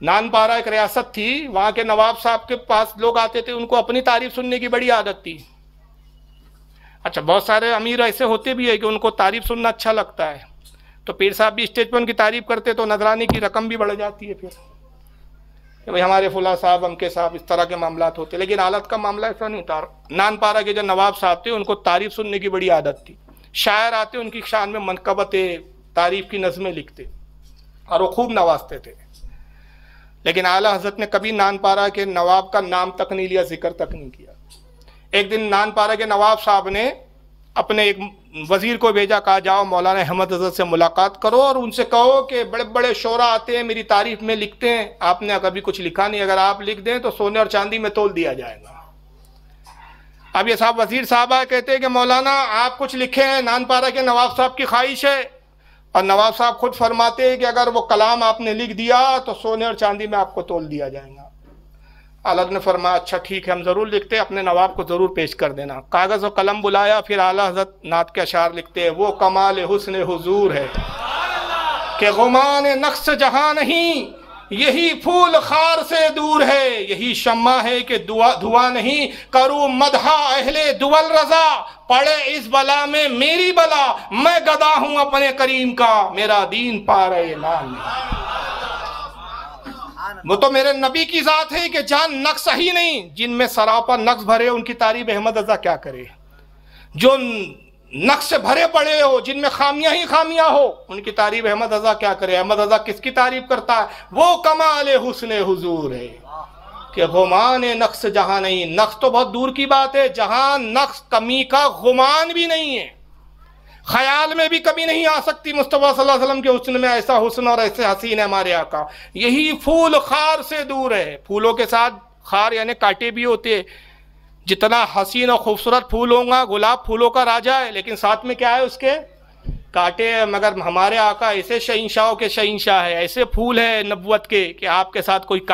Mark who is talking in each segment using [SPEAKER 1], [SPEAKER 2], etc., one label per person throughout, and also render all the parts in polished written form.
[SPEAKER 1] नानपारा एक रियासत थी, वहां के नवाब साहब के पास लोग आते थे, उनको अपनी तारीफ सुनने की बड़ी आदत थी। अच्छा, बहुत सारे अमीर ऐसे होते भी है कि उनको तारीफ सुनना अच्छा लगता है, तो पीर साहब भी स्टेज पर उनकी तारीफ करते तो नजराने की रकम भी बढ़ जाती है फिर कि भाई हमारे फुला साहब, अमके साहब, इस तरह के मामलात होते। लेकिन हालत का मामला ऐसा नहीं था। नानपारा के जो नवाब साहब थे उनको तारीफ सुनने की बड़ी आदत थी। शायर आते, उनकी शान में मनकबतें, तारीफ की नज़में लिखते और वो खूब नवाजते थे। लेकिन आला हजरत ने कभी नानपारा के नवाब का नाम तक नहीं लिया, जिक्र तक नहीं किया। एक दिन नानपारा के नवाब साहब ने अपने एक वजीर को भेजा, कहा जाओ मौलाना अहमद हजरत से मुलाकात करो और उनसे कहो कि बड़े बड़े शोरा आते हैं, मेरी तारीफ में लिखते हैं, आपने कभी कुछ लिखा नहीं, अगर आप लिख दें तो सोने और चांदी में तोल दिया जाएगा। अब ये साहब वजीर साहब कहते हैं कि मौलाना आप कुछ लिखे हैं, नानपारा के नवाब साहब की ख्वाहिश है। और नवाब साहब खुद फरमाते हैं कि अगर वो कलाम आपने लिख दिया तो सोने और चांदी में आपको तोल दिया जाएगा। आला ने फरमाया अच्छा ठीक है, हम ज़रूर लिखते हैं, अपने नवाब को ज़रूर पेश कर देना। कागज़ और कलम बुलाया, फिर आला हज़रत नात के अशार लिखते हैं, वो कमाल हुस्न हुजूर है कि गुमान नक्श जहां नहीं, यही फूल खार से दूर है, यही शम्मा है कि धुआं नहीं, करूँ मदहा अहले दुवल रजा, पड़े इस बला में मेरी बला, मैं गदा हूँ अपने करीम का, मेरा दीन पा रहे नाम। वो तो मेरे नबी की जात है कि जान नक्श ही नहीं, जिनमें सरापा नक्श भरे उनकी तारीफ अहमद रजा क्या करे। जो नक्श भरे पड़े हो, जिनमें खामियां ही खामियां हो, उनकी तारीफ अहमद रजा क्या करे। अहमद रजा किसकी तारीफ करता है? वो कमाल हुस्न हुजूर है कि गुमान नक्श जहां नहीं। नक्श तो बहुत दूर की बात है, जहां नक्श कमी का गुमान भी नहीं है, ख्याल में भी कभी नहीं आ सकती मुस्तफा सल्लल्लाहु अलैहि वसल्लम के हुस्न में ऐसा हुस्न और ऐसे हसीन है हमारे आका। यही फूल खार से दूर है। फूलों के साथ खार यानी कांटे भी होते हैं। जितना हसीन और खूबसूरत फूल होगा, गुलाब फूलों का राजा है, लेकिन साथ में क्या है उसके? कांटे हैं। मगर हमारे आका ऐसे शहंशाहों के शहंशाह है, ऐसे फूल है नबुवत के कि आपके साथ कोई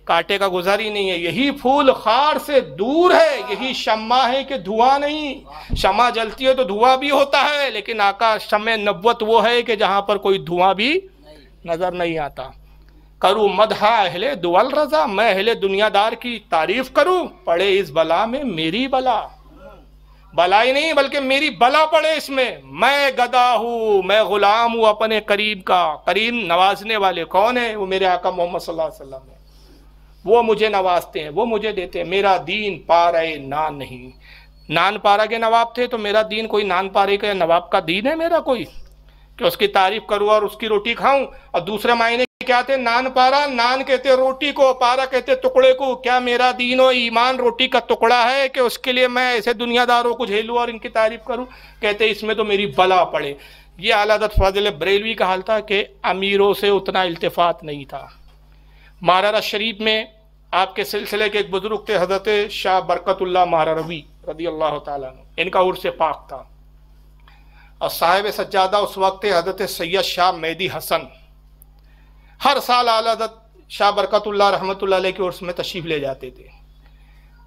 [SPEAKER 1] कांटे का गुजर ही नहीं है। यही फूल खार से दूर है, यही शम्मा है कि धुआं नहीं। शम्मा जलती है तो धुआं भी होता है, लेकिन आका शम्मे नबुवत वो है कि जहां पर कोई धुआं भी नजर नहीं आता। करूँ मदहा अहले दुवल रजा, मैं अहले दुनियादार की तारीफ करूं, पड़े इस बला में मेरी बला। बला ही नहीं बल्कि मेरी बला पड़े इसमें। मैं गदा हूँ, मैं गुलाम हूँ अपने करीब का। करीम नवाजने वाले कौन है? वो मेरे आका मोहम्मद सल्लल्लाहु अलैहि वसल्लम है। वो मुझे नवाजते हैं, वो मुझे देते हैं। मेरा दीन पारे नान नहीं। नानपारा के नवाब थे तो मेरा दीन कोई नानपारे के नवाब का दीन है मेरा कोई कि उसकी तारीफ करूँ और उसकी रोटी खाऊं? और दूसरे मायने क्या थे? नानपारा, नान कहते रोटी को, पारा कहते टुकड़े को। क्या मेरा दीन और ईमान रोटी का टुकड़ा है कि उसके लिए मैं ऐसे दुनियादारों को झेलूं और इनकी तारीफ करूं? कहते इसमें तो मेरी बला पड़े। ये आला हज़रत फाज़िल बरेलवी का हाल था कि अमीरों से उतना इल्तिफात नहीं था। मारारा शरीफ में आपके सिलसिले के एक बुजुर्ग थे, हज़रत शाह बरकतुल्लाह मारारवी रज़ी अल्लाह ताला अन्हु। इनका उर्स पाक था और साहिब सज्जादा उस वक्त थे हज़रत सैयद शाह मेहदी हसन। हर साल आला हज़रत शाह बरकतुल्लाह रहमतुल्लाह अलैह के उर्स में तशरीफ़ ले जाते थे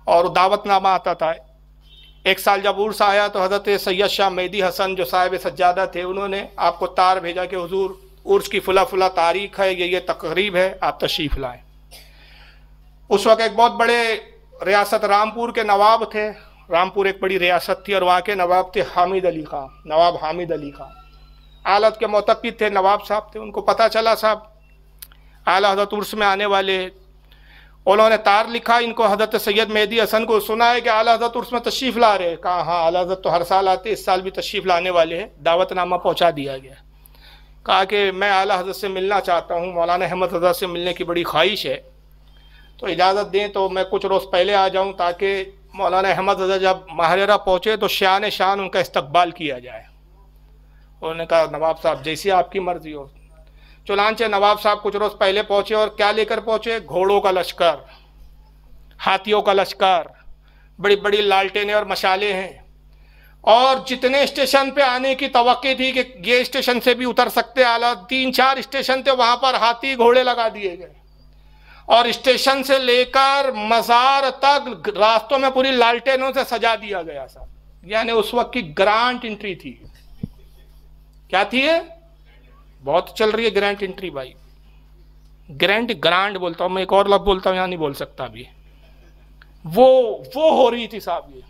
[SPEAKER 1] और दावतनामा आता था। एक साल जब उर्स आया तो हज़रत सैयद शाह मेहदी हसन जो साहिब सज्जादा थे, उन्होंने आपको तार भेजा कि हुजूर उर्स की फुला फुला तारीख है, ये तकरीब है, आप तशरीफ़ लाएँ। उस वक्त एक बहुत बड़े रियासत रामपुर के नवाब थे। रामपुर एक बड़ी रियासत थी और वहाँ के नवाब थे हामिद अली खां, नवाब हामिद अली खां। आलत के मोतक़िद थे, नवाब साहब थे। उनको पता चला साहब आला हज़रत उर्स में आने वाले। उन्होंने तार लिखा इनको हज़रत सैयद मेहदी हसन को, सुना है कि आला हज़रत उर्स में तशरीफ़ ला रहे हैं। कहा हाँ, आला हज़रत तो हर साल आते, इस साल भी तशरीफ़ लाने वाले हैं। दावतनामा पहुँचा दिया गया। कहा कि मैं आला हज़रत से मिलना चाहता हूँ, मौलाना अहमद हज़रत से मिलने की बड़ी ख्वाहिश है, तो इजाज़त दें तो मैं कुछ रोज़ पहले आ जाऊँ ताकि मौलाना अहमद हज़रत जब माहरेरा पहुँचे तो शान शान उनका इस्तकबाल किया जाए। उन्होंने कहा नवाब साहब जैसी आपकी मर्ज़ी हो। चुनांचे नवाब साहब कुछ रोज़ पहले पहुँचे और क्या लेकर पहुँचे? घोड़ों का लश्कर, हाथियों का लश्कर, बड़ी बड़ी लालटेनें और मशाले हैं। और जितने स्टेशन पे आने की तवक्की थी कि ये स्टेशन से भी उतर सकते आला, 3-4 स्टेशन थे, वहाँ पर हाथी घोड़े लगा दिए गए। और स्टेशन से लेकर मज़ार तक रास्तों में पूरी लालटेनों से सजा दिया गया साहब। यानी उस वक्त की ग्रांट एंट्री थी। क्या थी ये? बहुत चल रही है ग्रांट एंट्री भाई। ग्रांड बोलता हूँ मैं, एक और लफ्ज़ बोलता हूँ यहाँ नहीं बोल सकता अभी, वो हो रही थी साहब। ये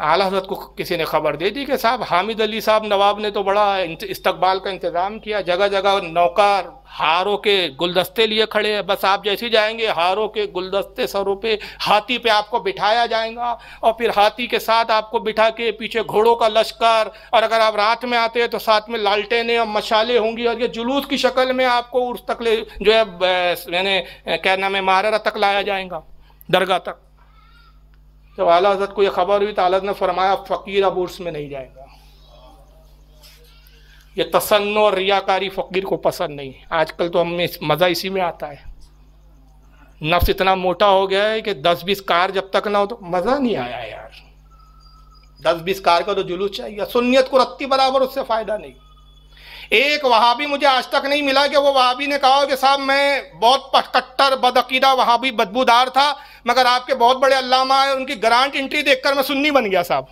[SPEAKER 1] आला हज़रत को किसी ने खबर दे दी कि साहब हामिद अली साहब नवाब ने तो बड़ा इस्तकबाल का इंतज़ाम किया, जगह जगह नौकर हारों के गुलदस्ते लिए खड़े हैं, बस आप जैसे जाएंगे हारों के गुलदस्ते सरों पे, हाथी पे आपको बिठाया जाएगा और फिर हाथी के साथ आपको बिठा के पीछे घोड़ों का लश्कर, और अगर आप रात में आते हैं तो साथ में लालटेनें और मशाले होंगी, और ये जुलूस की शक्ल में आपको उर्स तक ले जो है मैंने क्या नाम है माहरा तक लाया जाएगा, दरगाह तक। जब आला हज़रत को ये खबर हुई तो आला ने फरमाया फ़कीर अब उर्स में नहीं जाएगा। ये तसन्नो और रियाकारी फ़कीर को पसंद नहीं। आजकल तो हमें मज़ा इसी में आता है, नफ्स इतना मोटा हो गया है कि 10-20 कार जब तक ना हो तो मज़ा नहीं आया यार। 10-20 कार का तो जुलूस चाहिए, सुन्नियत को रत्ती बराबर उससे फ़ायदा नहीं। एक वहाबी मुझे आज तक नहीं मिला कि वो वहाबी ने कहा कि साहब मैं बहुत कट्टर बदअकीदा वहाबी बदबूदार था, मगर आपके बहुत बड़े अल्लामा है, उनकी ग्रांट एंट्री देखकर मैं सुन्नी बन गया। साहब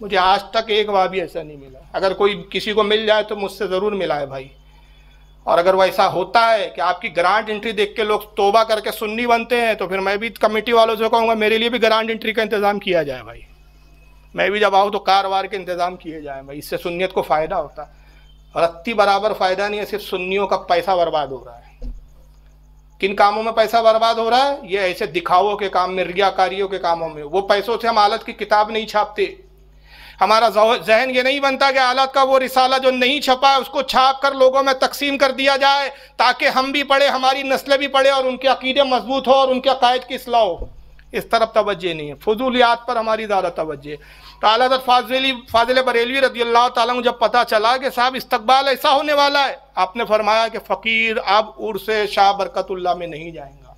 [SPEAKER 1] मुझे आज तक एक वहाबी ऐसा नहीं मिला। अगर कोई किसी को मिल जाए तो मुझसे ज़रूर मिला है भाई। और अगर वो ऐसा होता है कि आपकी ग्रांट एंट्री देख के लोग तौबा करके सुन्नी बनते हैं, तो फिर मैं भी कमेटी वालों से कहूँगा मेरे लिए भी ग्रांट एंट्री का इंतज़ाम किया जाए भाई। मैं भी जब आऊँ तो कार वार के इंतज़ाम किए जाए भाई, इससे सुन्नियत को फ़ायदा होता है। रत्ती बराबर फ़ायदा नहीं है, सिर्फ सुन्नियों का पैसा बर्बाद हो रहा है। किन कामों में पैसा बर्बाद हो रहा है? ये ऐसे दिखावों के काम में, रियाकारियों के कामों में। वो पैसों से हम आलत की किताब नहीं छापते। हमारा जहन ये नहीं बनता कि आलत का वो रिसाला जो नहीं छपा है उसको छाप कर लोगों में तकसीम कर दिया जाए ताकि हम भी पढ़े, हमारी नस्लें भी पढ़े और उनके अकीदे मजबूत हो और उनके अकायद की इस्लाह हो। इस तरफ तवज्जो नहीं है, फजूलियात पर हमारी ज़्यादा तवज्जो है। तो आला हज़रत फाजिल बरेलवी रज़ियल्लाहु ताला अन्हु जब पता चला कि साहब इस्तकबाल ऐसा होने वाला है, आपने फरमाया कि फ़कीर अब उर्स शाह बरकतुल्लाह में नहीं जाएगा।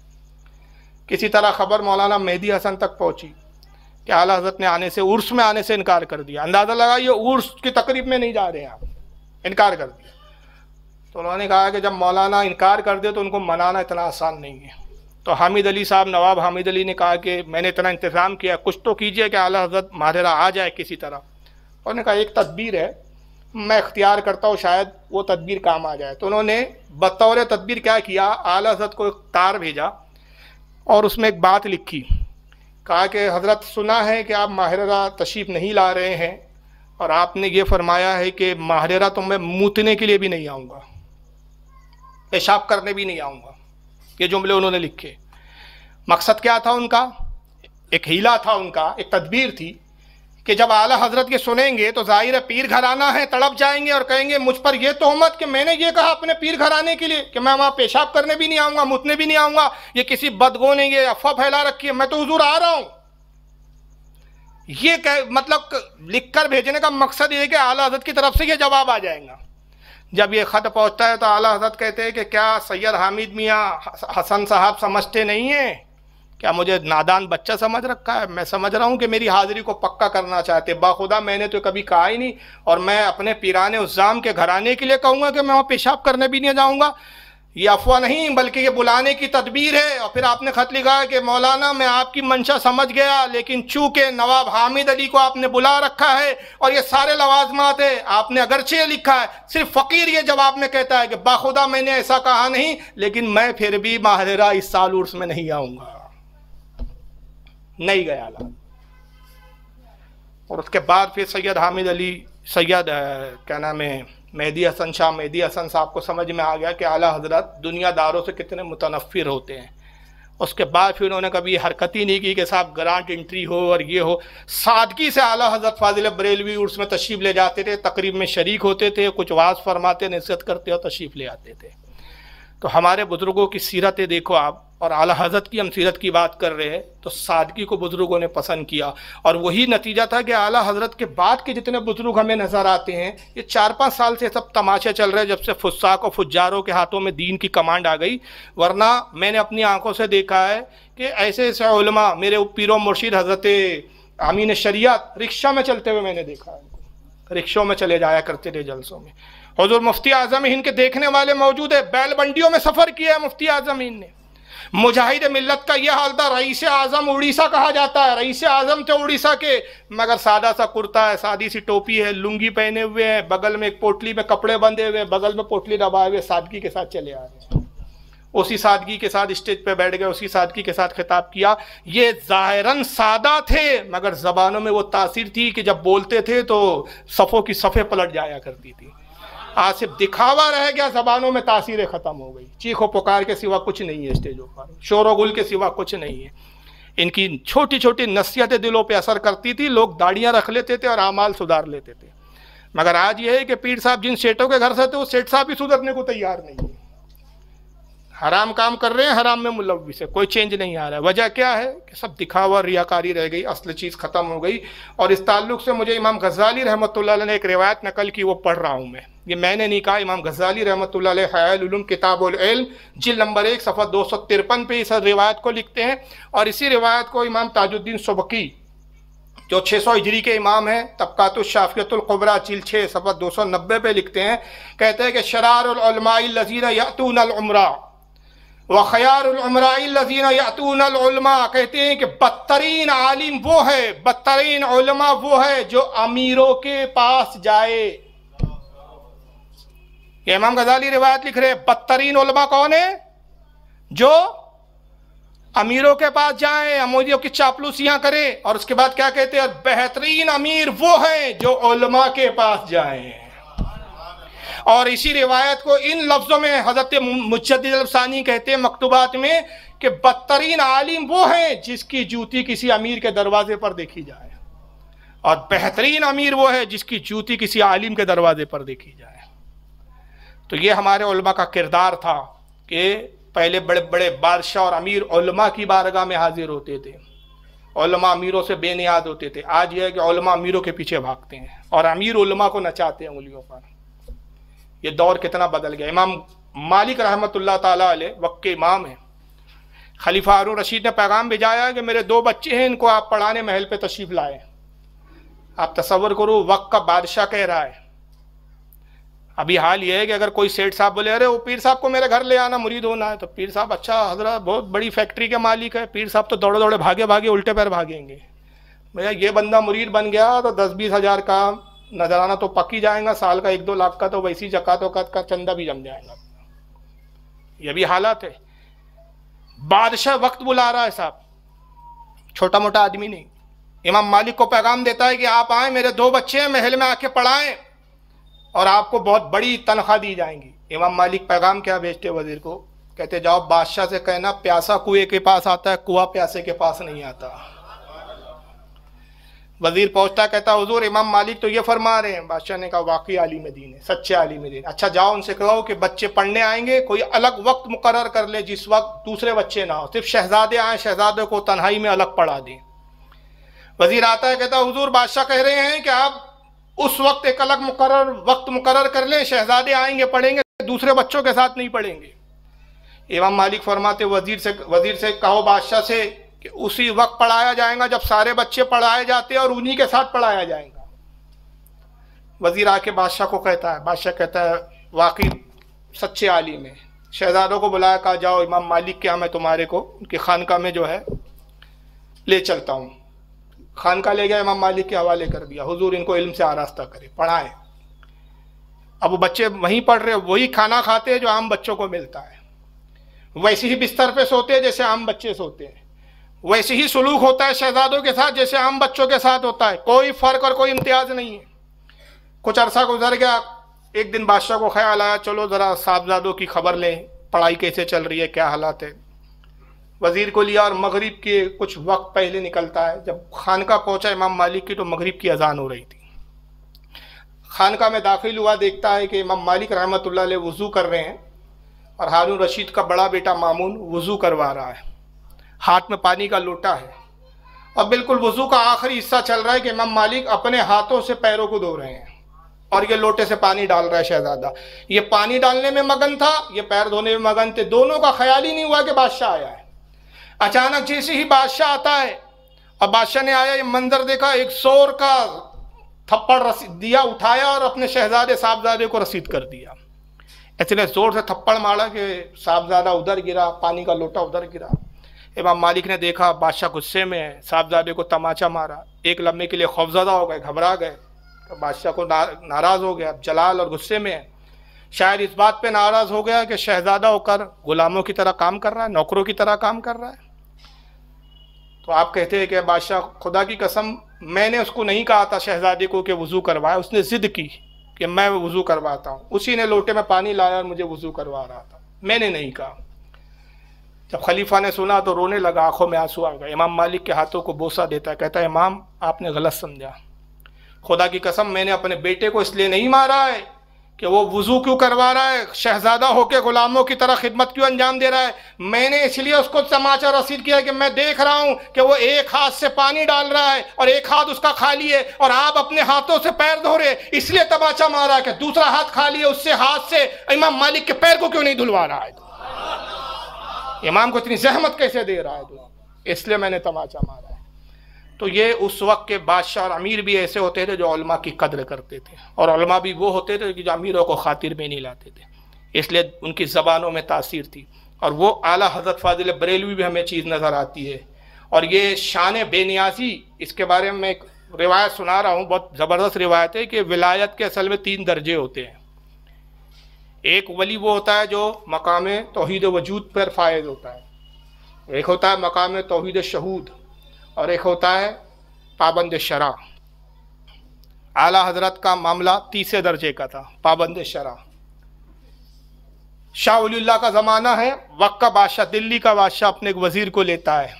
[SPEAKER 1] किसी तरह खबर मौलाना मेहदी हसन तक पहुंची कि आला हज़रत ने आने से, उर्स में आने से इनकार कर दिया। अंदाज़ा लगा ये उर्स की तकरीब में नहीं जा रहे हैं आप, इनकार कर दिया। तो उन्होंने कहा कि जब मौलाना इनकार कर दे तो उनको मनाना इतना आसान नहीं है। तो हामिद अली साहब, नवाब हामिद अली ने कहा कि मैंने इतना इंतज़ाम किया, कुछ तो कीजिए कि आला हज़रत माहरा आ जाए किसी तरह। उन्होंने कहा एक तदबीर है, मैं इख्तियार करता हूँ, शायद वो तदबीर काम आ जाए। तो उन्होंने बतौर तदबीर क्या किया, आला हज़रत को एक तार भेजा और उसमें एक बात लिखी। कहा कि हज़रत सुना है कि आप माहरा तशरीफ़ नहीं ला रहे हैं और आपने ये फरमाया है कि माहरा तो मैं मूतने के लिए भी नहीं आऊँगा, पेशाब करने भी नहीं आऊँगा। ये जुमले उन्होंने लिखे। मकसद क्या था उनका? एक हीला था उनका, एक तदबीर थी कि जब आला हज़रत के सुनेंगे तो ज़ाहिर है पीर घराना है, तड़प जाएंगे और कहेंगे मुझ पर यह तोहमत कि मैंने ये कहा अपने पीर घराने के लिए कि मैं वहाँ पेशाब करने भी नहीं आऊँगा, मुतने भी नहीं आऊँगा, ये किसी बदगो ने ये अफवाह फैला रखी है, मैं तो हुजूर आ रहा हूँ। ये मतलब लिख कर भेजने का मकसद ये है कि आला हज़रत की तरफ से ये जवाब आ जाएगा। जब ये ख़त पहुँचता है तो आला हज़रत कहते हैं कि क्या सैयद हामिद मियाँ हसन साहब समझते नहीं हैं? क्या मुझे नादान बच्चा समझ रखा है? मैं समझ रहा हूँ कि मेरी हाज़िरी को पक्का करना चाहते। बाखुदा मैंने तो कभी कहा ही नहीं, और मैं अपने पीराने उज़्ज़ाम के घराने के लिए कहूँगा कि मैं वहाँ पेशाब करने भी नहीं जाऊँगा। ये अफवाह नहीं बल्कि ये बुलाने की तदबीर है। और फिर आपने ख़त लिखा कि मौलाना मैं आपकी मंशा समझ गया, लेकिन चूँकि नवाब हामिद अली को आपने बुला रखा है और ये सारे लवाजमात है, आपने अगरचे लिखा है, सिर्फ फ़कीर ये जवाब में कहता है कि बाखुदा मैंने ऐसा कहा नहीं, लेकिन मैं फिर भी माहरा इस साल उर्स में नहीं आऊँगा। नहीं गया ला। और उसके बाद फिर सैयद हामिद अली, सैयद क्या नाम है मेहदी हसन शाह, मेहदी हसन साहब को समझ में आ गया कि आला हज़रत दुनियादारों से कितने मुतनफ़िर होते हैं। उसके बाद फिर उन्होंने कभी हरकत ही नहीं की कि साहब ग्रांट एंट्री हो और ये हो। सादगी से आला हज़रत फाजिल बरेलवी उर्स में तशरीफ़ ले जाते थे, तकरीब में शरीक होते थे, कुछ वाज़ फरमाते, नसीहत करते और तशरीफ़ ले आते थे। तो हमारे बुज़ुर्गों की सीरतें देखो आप, और आला हज़रत की हम सीरत की बात कर रहे हैं तो सादगी को बुज़ुर्गों ने पसंद किया। और वही नतीजा था कि आला हज़रत के बाद के जितने बुज़ुर्ग हमें नज़र आते हैं, ये 4-5 साल से सब तमाशे चल रहे हैं जब से फुस्साक और फुज्जारों के हाथों में दीन की कमांड आ गई। वरना मैंने अपनी आंखों से देखा है कि ऐसे ऐसे उलमा, मेरे पीरो मुर्शिद हज़रत आमीन शरीयत रिक्शा में चलते हुए मैंने देखा है, रिक्शों में चले जाया करते थे जलसों में। हुज़ूर मुफ्ती आज़म हिंद के देखने वाले मौजूद है, बैल बंडियों में सफ़र किया है मुफ्ती आज़म हिंद ने। मुजाहिद मिल्लत का यह हाल था, रईस आज़म उड़ीसा कहा जाता है, रईस आज़म थे उड़ीसा के, मगर सादा सा कुर्ता है, सादी सी टोपी है, लुंगी पहने हुए हैं, बगल में एक पोटली में कपड़े बंधे हुए, बगल में पोटली दबाए हुए, सादगी के साथ चले आ रहे हैं। उसी सादगी के साथ स्टेज पे बैठ गए, उसी सादगी के साथ खिताब किया। ये ज़ाहिरन सादा थे, मगर ज़बानों में वो तासीर थी कि जब बोलते थे तो सफ़ों की सफ़े पलट जाया करती थी। आज सिर्फ दिखावा रह गया, ज़बानों में तासीरें ख़त्म हो गई। चीखो पुकार के सिवा कुछ नहीं है स्टेजों पर, शोर गुल के सिवा कुछ नहीं है। इनकी छोटी छोटी नसीहतें दिलों पे असर करती थी, लोग दाढ़ियाँ रख लेते थे और आमाल सुधार लेते थे। मगर आज ये है कि पीर साहब जिन सेठों के घर से थे, वो सेठ साहब भी सुधरने को तैयार नहीं है। हराम काम कर रहे हैं, हराम में मुलव्विस है, कोई चेंज नहीं आ रहा है। वजह क्या है कि सब दिखावा, रियाकारी रह गई, असल चीज़ ख़त्म हो गई। और इस ताल्लुक़ से मुझे इमाम गज़ाली रहमतुल्लाह अलैह ने एक रिवायत नकल की, वो पढ़ रहा हूँ मैं, ये मैंने नहीं कहा, इमाम गज़ाली रहमतुल्लाह अलैह हयाउल उलूम किताबुल इल्म जिल्द नंबर 1 सफ़ा 253 पे इस रिवायत को लिखते हैं। और इसी रिवायत को इमाम ताजुद्दीन सुबकी जो 600 हिजरी के इमाम हैं, तबकातुश शाफ़ियतुल कुबरा जिल्द 6 सफ़ा 290 पे लिखते हैं। कहते हैं कि शरारुल उलमाई लज़ीना यअतूनल उमरा व खयारुल उमराई लज़ीना यअतूनल उलमा, कहते हैं कि बदतरीन आलिम वो है, बदतरीन उलमा वो है जो अमीरों के पास जाए। ये इमाम गज़ाली रिवायत लिख रहे हैं, बदतरीन उलमा कौन है? जो अमीरों के पास जाए, अमीरों की चापलूसियां करे। और उसके बाद क्या कहते हैं? बेहतरीन अमीर वो है जो उलमा के पास जाए। और इसी रिवायत को इन लफ्ज़ों में हज़रत मुजद्दिद अल-सानी कहते हैं मकतूबात में कि बदतरीन आलिम वो है जिसकी जूती किसी अमीर के दरवाजे पर देखी जाए, और बेहतरीन अमीर वो है जिसकी जूती किसी आलिम के दरवाजे पर देखी जाए। तो ये हमारे उलमा का किरदार था कि पहले बड़े बड़े बादशाह और अमीर उलमा की बारगाह में हाजिर होते थे, उलमा अमीरों से बेनियाद होते थे। आज यह है कि उलमा अमीरों के पीछे भागते हैं और अमीर उलमा को नचाते हैं उंगलियों पर। ये दौर कितना बदल गया। इमाम मालिक रहमतुल्लाह ताला अलैह वक्त के इमाम हैं, खलीफा हारून रशीद ने पैगाम भिजाया कि मेरे 2 बच्चे हैं, इनको आप पढ़ाने महल पे तशरीफ़ लाए। आप तसव्वुर करो, वक्त का बादशाह कह रहा है। अभी हाल ये है कि अगर कोई सेठ साहब बोले अरे वो पीर साहब को मेरे घर ले आना, मुरीद होना है, तो पीर साहब अच्छा हजरत बहुत बड़ी फैक्ट्री के मालिक है, पीर साहब तो दौड़े दौड़े भागे भागे उल्टे पैर भागेंगे। भैया ये बंदा मुरीद बन गया तो 10-20 हज़ार का नजराना तो पक ही जाएगा, साल का 1-2 लाख का तो वैसी ज़कात वक़ात का चंदा भी जम जाएगा। ये भी हालात है। बादशाह वक्त बुला रहा है साहब, छोटा मोटा आदमी नहीं। इमाम मालिक को पैगाम देता है कि आप आए, मेरे 2 बच्चे हैं, महल में आके पढ़ाएं और आपको बहुत बड़ी तनख्वाह दी जाएंगी। इमाम मालिक पैगाम क्या भेजते वजीर को? कहते जाओ बादशाह से कहना प्यासा कुएं के पास आता है, कुआं प्यासे के पास नहीं आता। वजीर पहुंचता, कहता हुजूर इमाम मालिक तो ये फरमा रहे हैं। बादशाह ने कहा वाकई आलिम दीन है, सच्चे आलिम दीन। अच्छा जाओ उनसे कहो कि बच्चे पढ़ने आएंगे, कोई अलग वक्त मुकर्रर कर ले जिस वक्त दूसरे बच्चे ना हो, सिर्फ शहजादे आए, शहजादे को तन्हाई में अलग पढ़ा दें। वजीर आता है, कहता हुजूर बादशाह कह रहे हैं कि आप उस वक्त एक अलग वक्त मुकर्रर कर लें, शहजादे आएंगे पढ़ेंगे, दूसरे बच्चों के साथ नहीं पढ़ेंगे। इमाम मालिक फरमाते वजीर से कहो बादशाह से कि उसी वक्त पढ़ाया जाएगा जब सारे बच्चे पढ़ाए जाते हैं और उन्हीं के साथ पढ़ाया जाएगा। वजीर आके बादशाह को कहता है, बादशाह कहता है वाकई सच्चे आलिम है। शहजादों को बुलाया, कहा जाओ इमाम मालिक के यहाँ मैं तुम्हारे को उनकी खानका में जो है ले चलता हूँ। खानका ले गया, इमाम मालिक के हवाले कर दिया, हुजूर इनको इल्म से आरास्ता करे, पढ़ाएं। अब वो बच्चे वहीं पढ़ रहे, वही खाना खाते हैं जो आम बच्चों को मिलता है, वैसे ही बिस्तर पे सोते हैं जैसे आम बच्चे सोते हैं, वैसे ही सुलूक होता है शहजादों के साथ जैसे आम बच्चों के साथ होता है, कोई फ़र्क और कोई इम्तियाज़ नहीं है। कुछ अरसा गुजर गया, एक दिन बादशाह को ख्याल आया चलो ज़रा साहबजादों की खबर लें, पढ़ाई कैसे चल रही है, क्या हालात है। वज़ीर को लिया और मगरिब के कुछ वक्त पहले निकलता है। जब खानका पहुंचा इमाम मालिक की तो मगरिब की अजान हो रही थी। खानका में दाखिल हुआ, देखता है कि इमाम मालिक रहमतुल्लाह अलैह वज़ू कर रहे हैं और हारून रशीद का बड़ा बेटा मामून वज़ू करवा रहा है, हाथ में पानी का लोटा है और बिल्कुल वज़ू का आखिरी हिस्सा चल रहा है कि इमाम मालिक अपने हाथों से पैरों को धो रहे हैं और ये लोटे से पानी डाल रहा है शहजादा। ये पानी डालने में मगन था, ये पैर धोने में मगन थे, दोनों का ख्याल ही नहीं हुआ कि बादशाह आया है। अचानक जैसे ही बादशाह आता है और बादशाह ने आया, ये मंजर देखा, एक जोर का थप्पड़ दिया, उठाया और अपने शहजादे साहबजादे को रसीद कर दिया। इतने ज़ोर से थप्पड़ मारा कि साहबजादा उधर गिरा, पानी का लोटा उधर गिरा। इमाम मालिक ने देखा बादशाह गुस्से में है, साहबजादे को तमाचा मारा। एक लम्हे के लिए खौफज़दा हो गए, घबरा गए। तो बादशाह को नाराज़ हो गया, जलाल और गुस्से में है। शायद इस बात पे नाराज़ हो गया कि शहज़ादा होकर गुलामों की तरह काम कर रहा है, नौकरों की तरह काम कर रहा है। तो आप कहते हैं कि बादशाह खुदा की कसम मैंने उसको नहीं कहा था शहज़ादे को कि वज़ू करवाए, उसने ज़िद की कि मैं वज़ू करवाता हूँ। उसी ने लोटे में पानी लाया और मुझे वज़ू करवा रहा था, मैंने नहीं कहा। जब खलीफा ने सुना तो रोने लगा, आंखों में आंसू आ गए। इमाम मालिक के हाथों को बोसा देता है, कहता है इमाम आपने गलत समझा, खुदा की कसम मैंने अपने बेटे को इसलिए नहीं मारा है कि वो वज़ू क्यों करवा रहा है, शहज़ादा होकर गुलामों की तरह खिदमत क्यों अंजाम दे रहा है। मैंने इसलिए उसको समाचार रसीद किया कि मैं देख रहा हूँ कि वो एक हाथ से पानी डाल रहा है और एक हाथ उसका खाली है और आप अपने हाथों से पैर धो रहे, इसलिए तमाचा मारा कि दूसरा हाथ खाली है, उससे हाथ से इमाम मालिक के पैर को क्यों नहीं धुलवा रहा है, इमाम को इतनी जहमत कैसे दे रहा है तो, इसलिए मैंने तमाचा मारा है। तो ये उस वक्त के बादशाह और अमीर भी ऐसे होते थे जो उलमा की कद्र करते थे, और उलमा भी वो होते थे कि जो अमीरों को खातिर में नहीं लाते थे, इसलिए उनकी ज़बानों में तासीर थी। और वो आला हज़रत फ़ाज़िल बरेलवी भी हमें चीज़ नज़र आती है। और ये शान बेनियाज़ी, इसके बारे में एक रिवायत सुना रहा हूँ, बहुत ज़बरदस्त रिवायत है कि विलायत के असल में 3 दर्जे होते हैं। एक वली वो होता है जो मकाम तौहीद वजूद पर फायज होता है, एक होता है मकाम तौहीद शहूद, और एक होता है पाबंद शरा। आला हजरत का मामला तीसरे दर्जे का था, पाबंद शरा। शाह वलीउल्लाह का ज़माना है, वक्त का बादशाह, दिल्ली का बादशाह अपने एक वज़ीर को लेता है,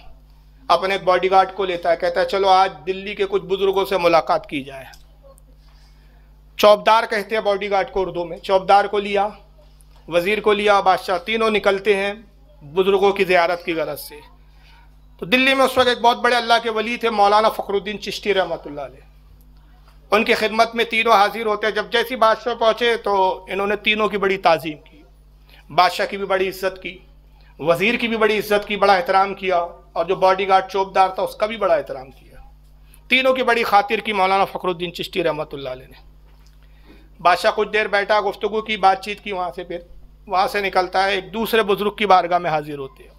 [SPEAKER 1] अपने एक बॉडीगार्ड को लेता है, कहता है चलो आज दिल्ली के कुछ बुज़ुर्गों से मुलाकात की जाए। चौबदार कहते हैं बॉडीगार्ड को उर्दू में, चौबदार को लिया, वज़ीर को लिया, बादशाह, तीनों निकलते हैं बुज़ुर्गों की ज़ियारत की गरज से। तो दिल्ली में उस वक्त एक बहुत बड़े अल्लाह के वली थे, मौलाना फ़खरुद्दीन चिश्ती रहमतुल्लाह अलैह। उनकी खिदमत में तीनों हाजिर होते हैं। जब जैसी बादशाह पहुँचे तो इन्होंने तीनों की बड़ी ताज़ीम की, बादशाह की भी बड़ी इज़्ज़त की, वज़ीर की भी बड़ी इज़्ज़त की, बड़ा एहतराम किया, और जो बॉडीगार्ड चौबदार था उसका भी बड़ा एहतराम किया। तीनों की बड़ी खातिर की मौलाना फ़खरुद्दीन चिश्ती रहमतुल्लाह अलैह ने। बादशाह कुछ देर बैठा, गुफ्तगू की, बातचीत की, वहाँ से फिर वहाँ से निकलता है, एक दूसरे बुज़ुर्ग की बारगाह में हाजिर होते हैं।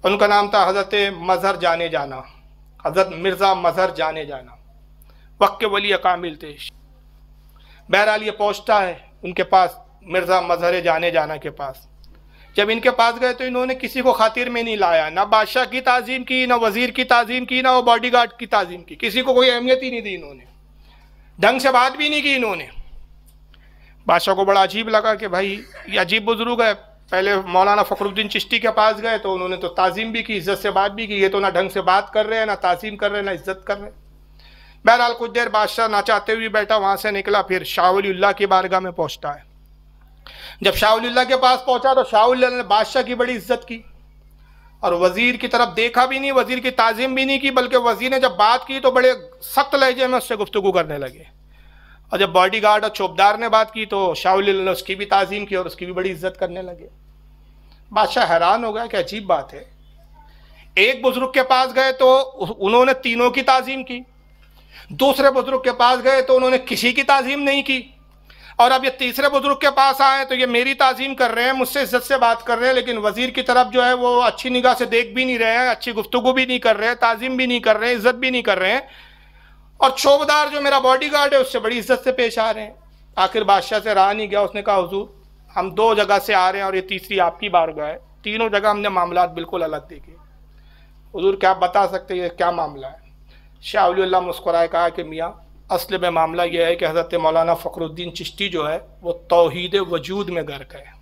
[SPEAKER 1] उनका नाम था हज़रत मज़हर जाने जाना, हज़रत मिर्ज़ा मज़हर जाने जाना, वक्त के वली कामिल थे। बहरहाल ये पहुँचता है उनके पास, मिर्ज़ा मज़हर जाने जाना के पास। जब इनके पास गए तो इन्होंने किसी को खातिर में नहीं लाया, ना बादशाह की ताज़ीम की, ना वज़ीर की ताज़ीम की, ना वो बॉडीगार्ड की ताज़ीम की, किसी को कोई अहमियत ही नहीं दी इन्होंने, ढंग से बात भी नहीं की इन्होंने। बादशाह को बड़ा अजीब लगा कि भाई ये अजीब बुजुर्ग है। पहले मौलाना फ़खरुद्दीन चिश्ती के पास गए तो उन्होंने तो ताज़ीम भी की, इज़्ज़त से बात भी की, ये तो ना ढंग से बात कर रहे हैं, ना ताज़ीम कर रहे हैं, ना इज़्ज़त कर रहे हैं। बहरहाल कुछ देर बादशाह ना चाहते हुए बैठा, वहाँ से निकला, फिर शाह वलीउल्लाह की बारगाह में पहुँचता है। जब शाह वलीउल्लाह के पास पहुँचा तो शाह वलीउल्लाह ने बादशाह की बड़ी इज़्ज़त की, और वज़ीर की तरफ देखा भी नहीं, वज़ीर की ताज़ीम भी नहीं की, बल्कि वज़ीर ने जब बात की तो बड़े सख्त लहजे में उससे गुफ्तगू करने लगे। और जब बॉडीगार्ड और चौबदार ने बात की तो शाह वलीउल्लाह ने उसकी भी ताज़ीम की और उसकी भी बड़ी इज़्ज़त करने लगे। बादशाह हैरान हो गया कि अजीब बात है, एक बुजुर्ग के पास गए तो उन्होंने तीनों की ताज़ीम की, दूसरे बुजुर्ग के पास गए तो उन्होंने किसी की ताज़ीम नहीं की, और अब ये तीसरे बुजुर्ग के पास आए तो ये मेरी ताज़ीम कर रहे हैं, मुझसे इज़्ज़त से बात कर रहे हैं, लेकिन वज़ीर की तरफ जो है वो अच्छी निगाह से देख भी नहीं रहे हैं, अच्छी गुफ्तगू भी नहीं कर रहे हैं, ताज़ीम भी नहीं कर रहे हैं, इज़्ज़त भी नहीं कर रहे हैं, और चौबदार जो मेरा बॉडीगार्ड है उससे बड़ी इज़्ज़त से पेश आ रहे हैं। आखिर बादशाह से रहा नहीं गया, उसने कहा हुजूर हम 2 जगह से आ रहे हैं और ये तीसरी आपकी बारगाह है, तीनों जगह हमने मामलात बिल्कुल अलग देखे, हुजूर क्या आप बता सकते हैं क्या मामला है। शाह वलीउल्लाह मुस्कुराए कहा कि मियाँ असल में मामला यह है कि हज़रत मौलाना फ़खरुद्दीन चिश्ती जो है वो तौहीद वजूद में गर्क है,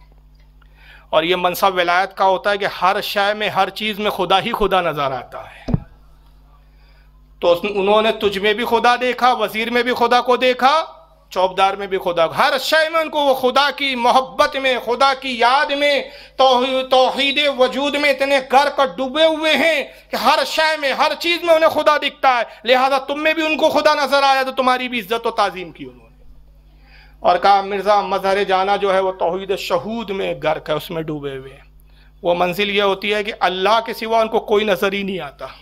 [SPEAKER 1] और ये मनसब विलायत का होता है कि हर शय में, हर चीज़ में खुदा ही खुदा नज़र आता है। तो उन्होंने तुझ में भी खुदा देखा, वज़ीर में भी खुदा को देखा, चौबदार में भी खुदा, हर शय में उनको वो खुदा की मोहब्बत में, खुदा की याद में, तौहीद वजूद में इतने गर्क डूबे हुए हैं कि हर शय में, हर चीज़ में उन्हें खुदा दिखता है। लिहाजा तुम में भी उनको खुदा नजर आया तो तुम्हारी भी इज्जत और ताज़ीम की उन्होंने, और कहा मिर्ज़ा मज़हर जाना जो है वो तौहीद शहूद में गर्क है, उसमें डूबे हुए हैं। वो मंजिल ये होती है कि अल्लाह के सिवा उनको कोई नजर ही नहीं आता,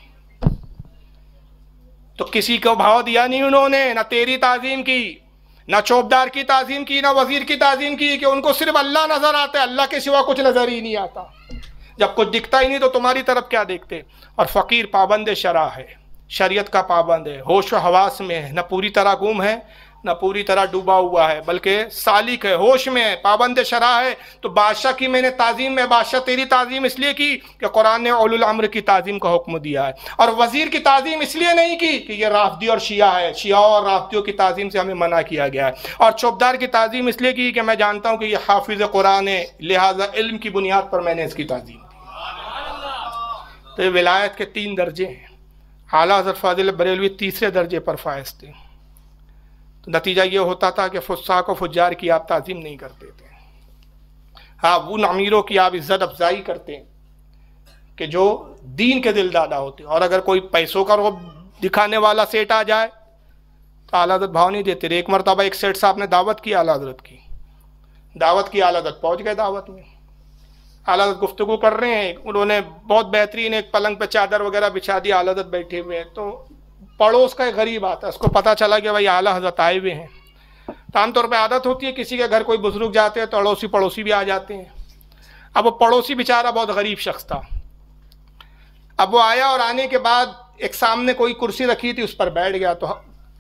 [SPEAKER 1] तो किसी को भाव दिया नहीं उन्होंने, ना तेरी ताज़ीम की, ना चौबदार की ताज़ीम की, ना वजीर की ताज़ीम की, कि उनको सिर्फ अल्लाह नजर आता है, अल्लाह के सिवा कुछ नजर ही नहीं आता। जब कुछ दिखता ही नहीं तो तुम्हारी तरफ क्या देखते। और फ़कीर पाबंद शरा है, शरीयत का पाबंद है, होश व हवास में है, न पूरी तरह गुम है न पूरी तरह डूबा हुआ है, बल्कि सालिक है, होश में है, पाबंद शरा है। तो बादशाह की मैंने ताज़ीम में, बादशाह तेरी ताज़ीम इसलिए की कि कुरान ने उलुल अम्र की ताज़ीम का हुक्म दिया है। और वज़ीर की ताज़ीम इसलिए नहीं की कि ये राफ़दी और शिया है, शिया और राफ़दियों की ताज़ीम से हमें मना किया गया है। और चौबदार की ताज़ीम इसलिए की कि मैं जानता हूँ कि ये हाफिज़ कुरान है, लिहाजा इल्म की बुनियाद पर मैंने इसकी ताज़ीम दी। तो ये विलायत के 3 दर्जे हैं। आला हज़रत फ़ाज़िल बरेलवी तीसरे दर्जे पर फायज थे। तो नतीजा ये होता था कि फुस्साक व फुज्जार की आप ताज़ीम नहीं करते थे। हाँ, उन अमीरों की आप इज़्ज़त अफजाई करते हैं कि जो दीन के दिल दादा होते। और अगर कोई पैसों का रोब दिखाने वाला सेठ आ जाए तो आला हज़रत भाव नहीं देते। एक मरतबा एक सेठ साहब ने दावत की आला हज़रत की, दावत की, आला हज़रत पहुँच गए दावत में। आला हज़रत गुफ्तगू कर रहे हैं, उन्होंने बहुत बेहतरीन एक पलंग पे चादर वगैरह बिछा दी, आला हज़रत बैठे हुए हैं। तो पड़ोस का एक गरीब आता है, उसको पता चला कि भाई आला हज़रत आए हुए हैं। तो आमतौर पर आदत होती है किसी के घर कोई बुजुर्ग जाते हैं तो अड़ोसी पड़ोसी भी आ जाते हैं। अब वो पड़ोसी बेचारा बहुत गरीब शख्स था। अब वो आया और आने के बाद एक सामने कोई कुर्सी रखी थी, उस पर बैठ गया। तो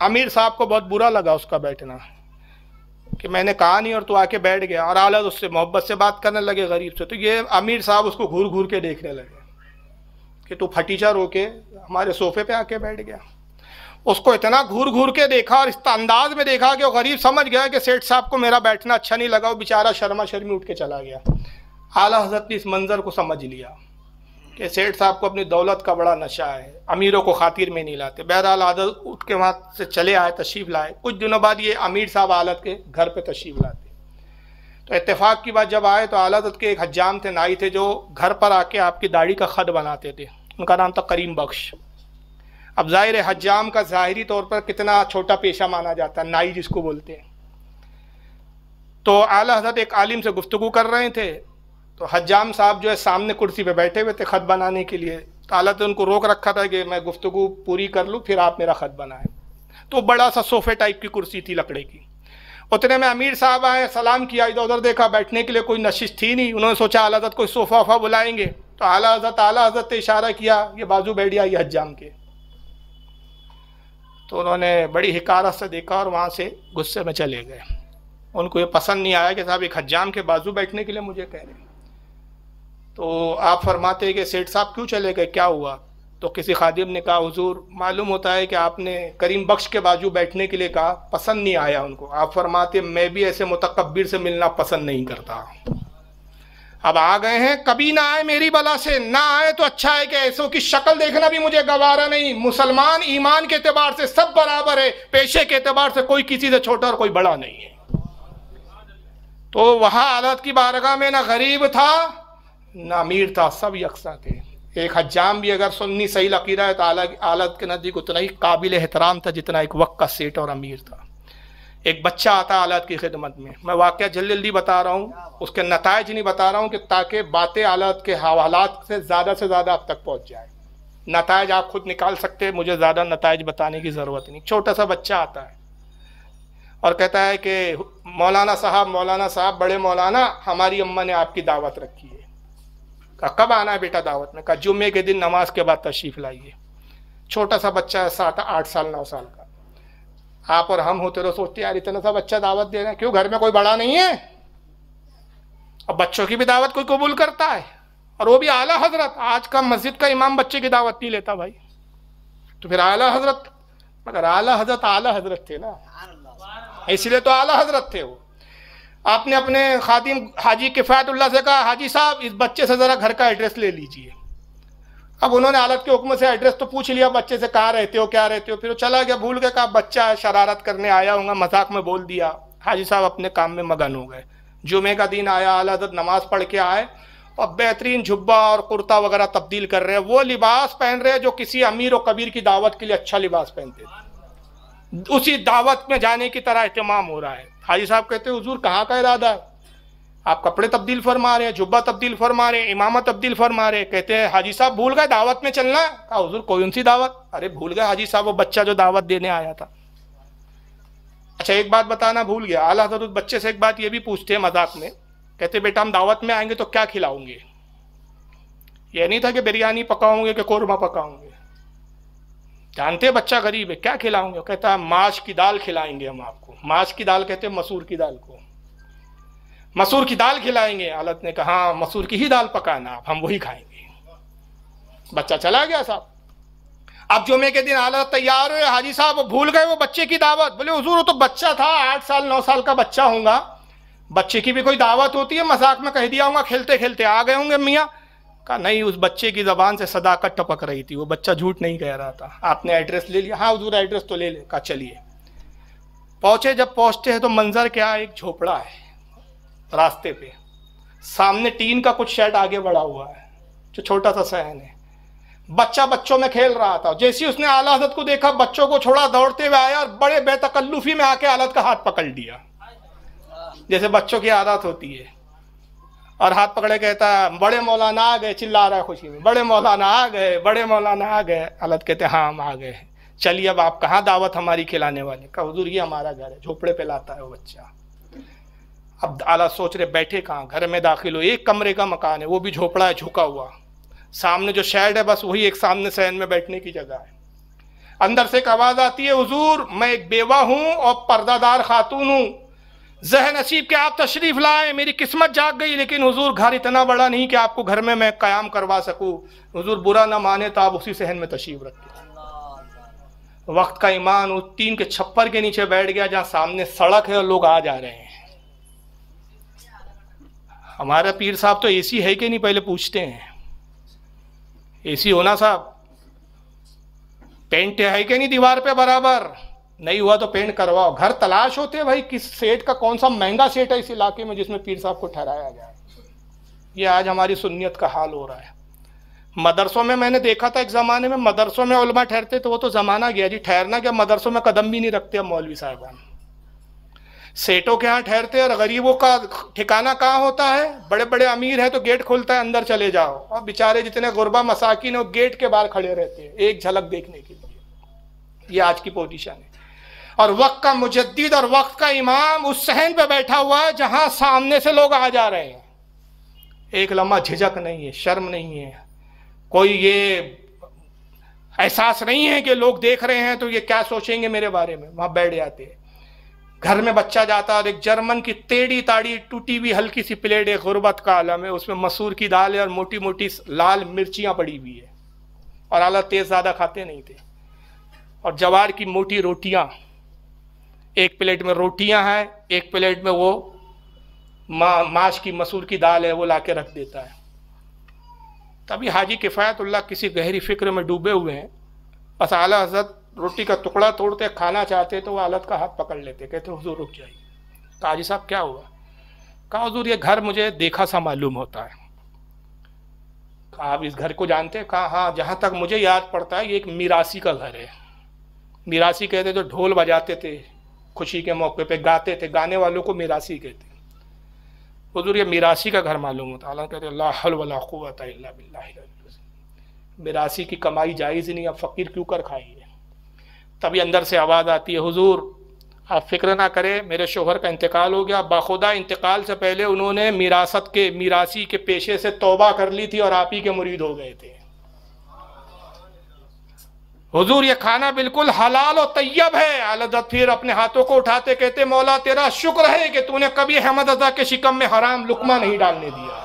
[SPEAKER 1] अमीर साहब को बहुत बुरा लगा उसका बैठना, कि मैंने कहा नहीं और तू आके बैठ गया। और आला उससे मोहब्बत से बात करने लगे गरीब से। तो ये अमीर साहब उसको घूर घूर के देखने लगे कि तू फटीचा रोके हमारे सोफे पे आके बैठ गया। उसको इतना घूर घूर के देखा और इस अंदाज में देखा कि वो गरीब समझ गया कि सेठ साहब को मेरा बैठना अच्छा नहीं लगा। वो बेचारा शर्मा शर्मी उठ के चला गया। आला हज़रत ने इस मंजर को समझ लिया कि सेठ साहब को अपनी दौलत का बड़ा नशा है, अमीरों को खातिर में नहीं लाते। बहरहाल आदत उठ के वहाँ से चले आए, तशरीफ़ लाए। कुछ दिनों बाद ये अमीर साहब आलत के घर पे तशरीफ़ लाते। तो इत्तेफाक की बात जब आए तो आला हज़रत के एक हज्जाम थे, नाई थे, जो घर पर आके आपकी दाढ़ी का खत बनाते थे। उनका नाम था करीम बख्श। अब ज़ाहिर है हज्जाम का ज़ाहिरी तौर पर कितना छोटा पेशा माना जाता है, नाई जिसको बोलते हैं। तो आला हज़रत एक आलिम से गुफ्तगू कर रहे थे, तो हज्जाम साहब जो है सामने कुर्सी पे बैठे हुए थे खत बनाने के लिए। तो आला तो उनको रोक रखा था कि मैं गुफ्तगू पूरी कर लूँ फिर आप मेरा खत बनाएं। तो बड़ा सा सोफे टाइप की कुर्सी थी लकड़े की। उतने में अमीर साहब आए, सलाम किया, इधर उधर देखा, बैठने के लिए कोई नशिश थी नहीं। उन्होंने सोचा आला हज़रत कोई सोफ़ा वफ़ा बुलाएंगे। तो आला हज़रत ने इशारा किया, ये बाजू बैठ गया ये हज्जाम के। तो उन्होंने बड़ी हिकारत से देखा और वहाँ से गुस्से में चले गए। उनको ये पसंद नहीं आया कि साहब एक हज्जाम के बाजू बैठने के लिए मुझे कह रहे हैं। तो आप फरमाते हैं कि सेठ साहब क्यों चले गए, क्या हुआ? तो किसी खादिम ने कहा, हुजूर मालूम होता है कि आपने करीम बख्श के बाजू बैठने के लिए कहा, पसंद नहीं आया उनको। आप फरमाते मैं भी ऐसे मुतकब्बिर से मिलना पसंद नहीं करता। अब आ गए हैं, कभी ना आए मेरी बला से, ना आए तो अच्छा है कि ऐसों की शक्ल देखना भी मुझे गवारा नहीं। मुसलमान ईमान के एतबार से सब बराबर है, पेशे के एतबार से कोई किसी से छोटा और कोई बड़ा नहीं है। तो वहाँ आलत की बारगाह में ना गरीब था ना अमीर था, सब यकसा थे। एक हज्जाम भी अगर सुन्नी सही लकीरा है तो आलत के नज़दीक उतना ही काबिल एहतराम था जितना एक वक्त का सेठ और अमीर था। एक बच्चा आता आलत की खिदमत में, मैं वाक़या जल्दी जल्दी बता रहा हूँ, उसके नताइज नहीं बता रहा हूँ कि ताकि बातें आलत के हवालात से ज़्यादा आप तक पहुँच जाए। नताइज आप खुद निकाल सकते हैं, मुझे ज़्यादा नताइज बताने की ज़रूरत नहीं। छोटा सा बच्चा आता है और कहता है कि मौलाना साहब बड़े मौलाना, हमारी अम्मा ने आपकी दावत रखी है। कहा कब आना है बेटा दावत में? कहा जुम्मे के दिन नमाज के बाद तशरीफ़ लाइए। छोटा सा बच्चा है, 7-8 साल 9 साल का। आप और हम होते तो सोचते यार इतना सा बच्चा दावत दे रहे हैं, क्यों घर में कोई बड़ा नहीं है? अब बच्चों की भी दावत कोई कबूल करता है, और वो भी आला हजरत। आज का मस्जिद का इमाम बच्चे की दावत नहीं लेता भाई, तो फिर आला हजरत, मगर आला हजरत थे ना, इसलिए तो आला हजरत थे वो। आपने अपने खादिम हाजी किफ़ायतुल्लाह से कहा, हाजी साहब इस बच्चे से ज़रा घर का एड्रेस ले लीजिए। अब उन्होंने आलत के हुक्म से एड्रेस तो पूछ लिया बच्चे से, कहाँ रहते हो, क्या रहते हो, फिर वो चला गया, भूल गया, कहा बच्चा है शरारत करने आया होगा, मजाक में बोल दिया। हाजी साहब अपने काम में मगन हो गए। जुमे का दिन आया, आला हज़रत नमाज पढ़ के आए और बेहतरीन जुब्बा और कुर्ता वगैरह तब्दील कर रहे हैं, वो लिबास पहन रहे हैं जो किसी अमीर और कबीर की दावत के लिए अच्छा लिबास पहनते थे। उसी दावत में जाने की तरह एहतमाम हो रहा है। हाजी साहब कहते हैं हुजूर कहाँ का इरादा है? आप कपड़े तब्दील फरमा रहे हैं, जुब्बा तब्दील फरमा रहे हैं, इमामत तब्दील फरमा रहे हैं। कहते हैं हाजी साहब भूल गए दावत में चलना है। कहा हुजूर कौन सी दावत? अरे भूल गए हाजी साहब, वो बच्चा जो दावत देने आया था। अच्छा एक बात बताना भूल गया, आला हज़रत बच्चे से एक बात ये भी पूछते हैं मजाक में, कहते बेटा हम दावत में आएंगे तो क्या खिलाओगे? ये नहीं था कि बिरयानी पकाओगे कि कोरमा पकाओगे, जानते बच्चा गरीब है, क्या खिलाओगे? कहता है माश की दाल खिलाएंगे हम आपको। माश की दाल कहते हैं मसूर की दाल को, मसूर की दाल खिलाएंगे। हालत ने कहा हाँ मसूर की ही दाल पकाना आप, हम वही खाएंगे। बच्चा चला गया साहब। अब जुमे के दिन हालत तैयार हुए, हाजी साहब भूल गए वो बच्चे की दावत। बोले हुजूर वो तो बच्चा था, 8 साल 9 साल का बच्चा होगा, बच्चे की भी कोई दावत होती है, मजाक में कह दिया होगा, खेलते खेलते आ गए होंगे मियाँ। कहा नहीं, उस बच्चे की जबान से सदाकत टपक रही थी, वो बच्चा झूठ नहीं कह रहा था। आपने एड्रेस ले लिया? हाँ हुजूर एड्रेस तो ले ले। कहा चलिए। पहुंचे, जब पहुंचते हैं तो मंजर क्या, एक झोपड़ा है रास्ते पे, सामने टीन का कुछ शेड आगे बढ़ा हुआ है, जो छोटा सा सहन है। बच्चा बच्चों में खेल रहा था, जैसे ही उसने आला हज़रत को देखा, बच्चों को छोड़ा, दौड़ते हुए आया और बड़े बेतकल्लुफी में आके आला हज़रत का हाथ पकड़ लिया, जैसे बच्चों की आदत होती है। और हाथ पकड़े कहता है बड़े मौलाना आ गए, चिल्ला रहा है खुशी में, बड़े मौलाना आ गए, बड़े मौलाना आ गए। आला हज़रत कहते हाँ हम आ गए, चलिए अब आप कहाँ दावत हमारी खिलाने वाले? कहा हुजूर ये हमारा घर है, झोपड़े पे लाता है वो बच्चा। अब आला सोच रहे बैठे कहाँ, घर में दाखिल हो, एक कमरे का मकान है, वो भी झोपड़ा है झुका हुआ, सामने जो शेड है बस वही एक सामने सहन में बैठने की जगह है। अंदर से एक आवाज़ आती है हुजूर मैं एक बेवा हूँ और पर्दादार खातून हूँ, ज़ह नसीब के आप तशरीफ़ लाए, मेरी किस्मत जाग गई, लेकिन हुजूर घर इतना बड़ा नहीं कि आपको घर में मैं क़याम करवा सकूँ, हुजूर बुरा ना माने तो आप उसी सहन में तशरीफ़ रखें। वक्त का ईमान उस टीन के छप्पर के नीचे बैठ गया जहाँ सामने सड़क है और लोग आ जा रहे हैं। हमारा पीर साहब तो एसी है कि नहीं पहले पूछते हैं, एसी होना साहब, पेंट है कि नहीं दीवार पे बराबर, नहीं हुआ तो पेंट करवाओ। घर तलाश होते हैं भाई, किस सेठ का कौन सा महंगा सेठ है इस इलाके में जिसमें पीर साहब को ठहराया जाए। ये आज हमारी सुन्नियत का हाल हो रहा है। मदरसों में मैंने देखा था एक ज़माने में, मदरसों में उलमा ठहरते तो वो तो ज़माना गया जी, ठहरना क्या, मदरसों में कदम भी नहीं रखते अब मौलवी साहबान। सेठों के यहाँ ठहरते और गरीबों का ठिकाना कहाँ होता है? बड़े बड़े अमीर है तो गेट खुलता है अंदर चले जाओ, और बेचारे जितने गुरबा मसाकिन है वो गेट के बाहर खड़े रहते हैं एक झलक देखने के लिए। ये आज की पोजीशन है। और वक्त का मुजद्दिद और वक्त का इमाम उस सहन पे बैठा हुआ है जहां सामने से लोग आ जा रहे हैं, एक लम्हा झिझक नहीं है, शर्म नहीं है, कोई ये एहसास नहीं है कि लोग देख रहे हैं तो ये क्या सोचेंगे मेरे बारे में। वहां बैठ जाते हैं। घर में बच्चा जाता और एक जर्मन की टेढ़ी ताड़ी टूटी हुई हल्की सी प्लेट, एक गुर्बत का आलम है, उसमें मसूर की दाल है और मोटी मोटी लाल मिर्चियां पड़ी हुई है, और आला तेज ज़्यादा खाते नहीं थे, और जवार की मोटी रोटियां, एक प्लेट में रोटियां हैं, एक प्लेट में वो माश की मसूर की दाल है, वो ला के रख देता है। तभी हाजी किफ़ायतुल्लाह किसी गहरी फिक्र में डूबे हुए हैं, बस आला हज़रत रोटी का टुकड़ा तोड़ते खाना चाहते तो वो हालत का हाथ पकड़ लेते, कहते हुजूर रुक जाइए। कहा हाजी साहब क्या हुआ? कहा हुजूर ये घर मुझे देखा सा मालूम होता है। कहा आप इस घर को जानते हैं? कहा हाँ, जहाँ तक मुझे याद पड़ता है ये एक मिरासी का घर है। मिरासी कहते तो ढोल बजाते थे खुशी के मौके पे, गाते थे, गाने वालों को मिरासी कहते। हुजूर ये मिरासी का घर मालूम होता। अल्लाह कहते ला हौल वला कुव्वता इल्ला बिल्लाह, मिरासी की कमाई जायज़ नहीं, अब फ़कीर क्यों कर खाइए। तभी अंदर से आवाज़ आती है हुजूर आप फिक्र ना करें, मेरे शोहर का इंतकाल हो गया, बाखुदा इंतकाल से पहले उन्होंने मिरासी के पेशे से तौबा कर ली थी और आप ही के मुरीद हो गए थे। हुजूर ये खाना बिल्कुल हलाल और तैयब है। आला फिर अपने हाथों को उठाते कहते मौला तेरा शुक्र है कि तूने कभी अहमद रज़ा के शिकम में हराम लुकमा नहीं डालने दिया।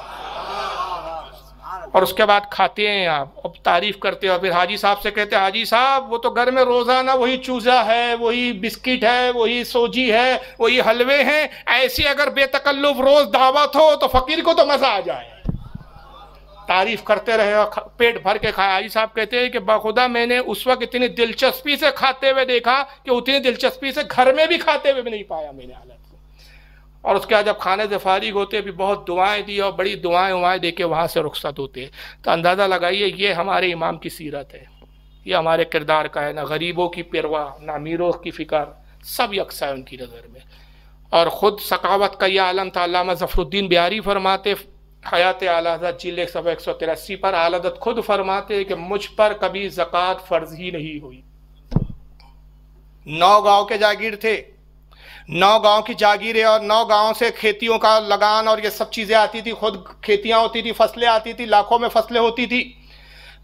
[SPEAKER 1] और उसके बाद खाते हैं आप, अब तारीफ करते हो। फिर हाजी साहब से कहते हैं हाजी साहब वो तो घर में रोजाना वही चूजा है, वही बिस्किट है, वही सोजी है, वही हलवे हैं, ऐसी अगर बेतकल्लुफ रोज दावत हो तो फकीर को तो मजा आ जाए। तारीफ करते रहे और पेट भर के खाया। हाजी साहब कहते हैं कि बाखुदा मैंने उस वक्त इतनी दिलचस्पी से खाते हुए देखा कि उतनी दिलचस्पी से घर में भी खाते हुए भी नहीं पाया मैंने हालत को। और उसके बाद जब खाने से फारिग होते भी बहुत दुआएं दी और बड़ी दुआएं दे के वहाँ से रुखसत होते। तो अंदाज़ा लगाइए ये हमारे इमाम की सीरत है, ये हमारे किरदार का है। ना गरीबों की परवाह, ना अमीरों की फ़िक्र, सब यकसा है उनकी नज़र में। और ख़ुद सकावत का यह आलम था। अल्लामा ज़फ़रुद्दीन बिहारी फरमाते हयात आला हज़रत जिल्द 183 पर आला हज़रत खुद फरमाते कि मुझ पर कभी ज़कात फ़र्ज़ ही नहीं हुई। 9 गाँव के जागीर थे, 9 गांव की जागीरें और 9 गांव से खेतियों का लगान और ये सब चीज़ें आती थी, खुद खेतियां होती थी, फसलें आती थी, लाखों में फसलें होती थी।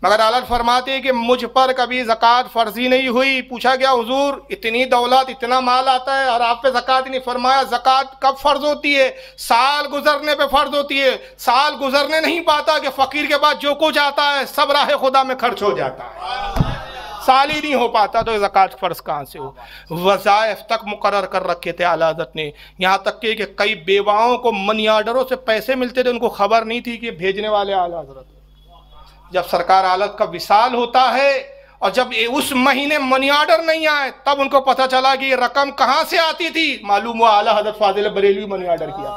[SPEAKER 1] मगर आलत फरमाते हैं कि मुझ पर कभी ज़कात फ़र्जी नहीं हुई। पूछा गया हुजूर इतनी दौलत, इतना माल आता है और आप पे ज़कात नहीं। फरमाया ज़कात कब फ़र्ज होती है? साल गुजरने पे फ़र्ज होती है। साल गुजरने नहीं पाता कि फ़कीर के पास जो कुछ आता है सब राह खुदा में खर्च हो जाता है, साल ही नहीं हो पाता, तो ज़कात फ़र्ज कहाँ से हो? वज़ाइफ तक मुकर्रर कर रखे थे आला हज़रत ने, यहाँ तक कि कई बेवाओं को मनी ऑर्डरों से पैसे मिलते थे, उनको खबर नहीं थी कि भेजने वाले आला हज़रत। जब सरकार आलत का विसाल होता है और जब उस महीने मनी ऑर्डर नहीं आए तब उनको पता चला कि ये रकम कहाँ से आती थी। मालूम हुआ आला हज़रत फाजिल बरेलवी मनी ऑर्डर किया।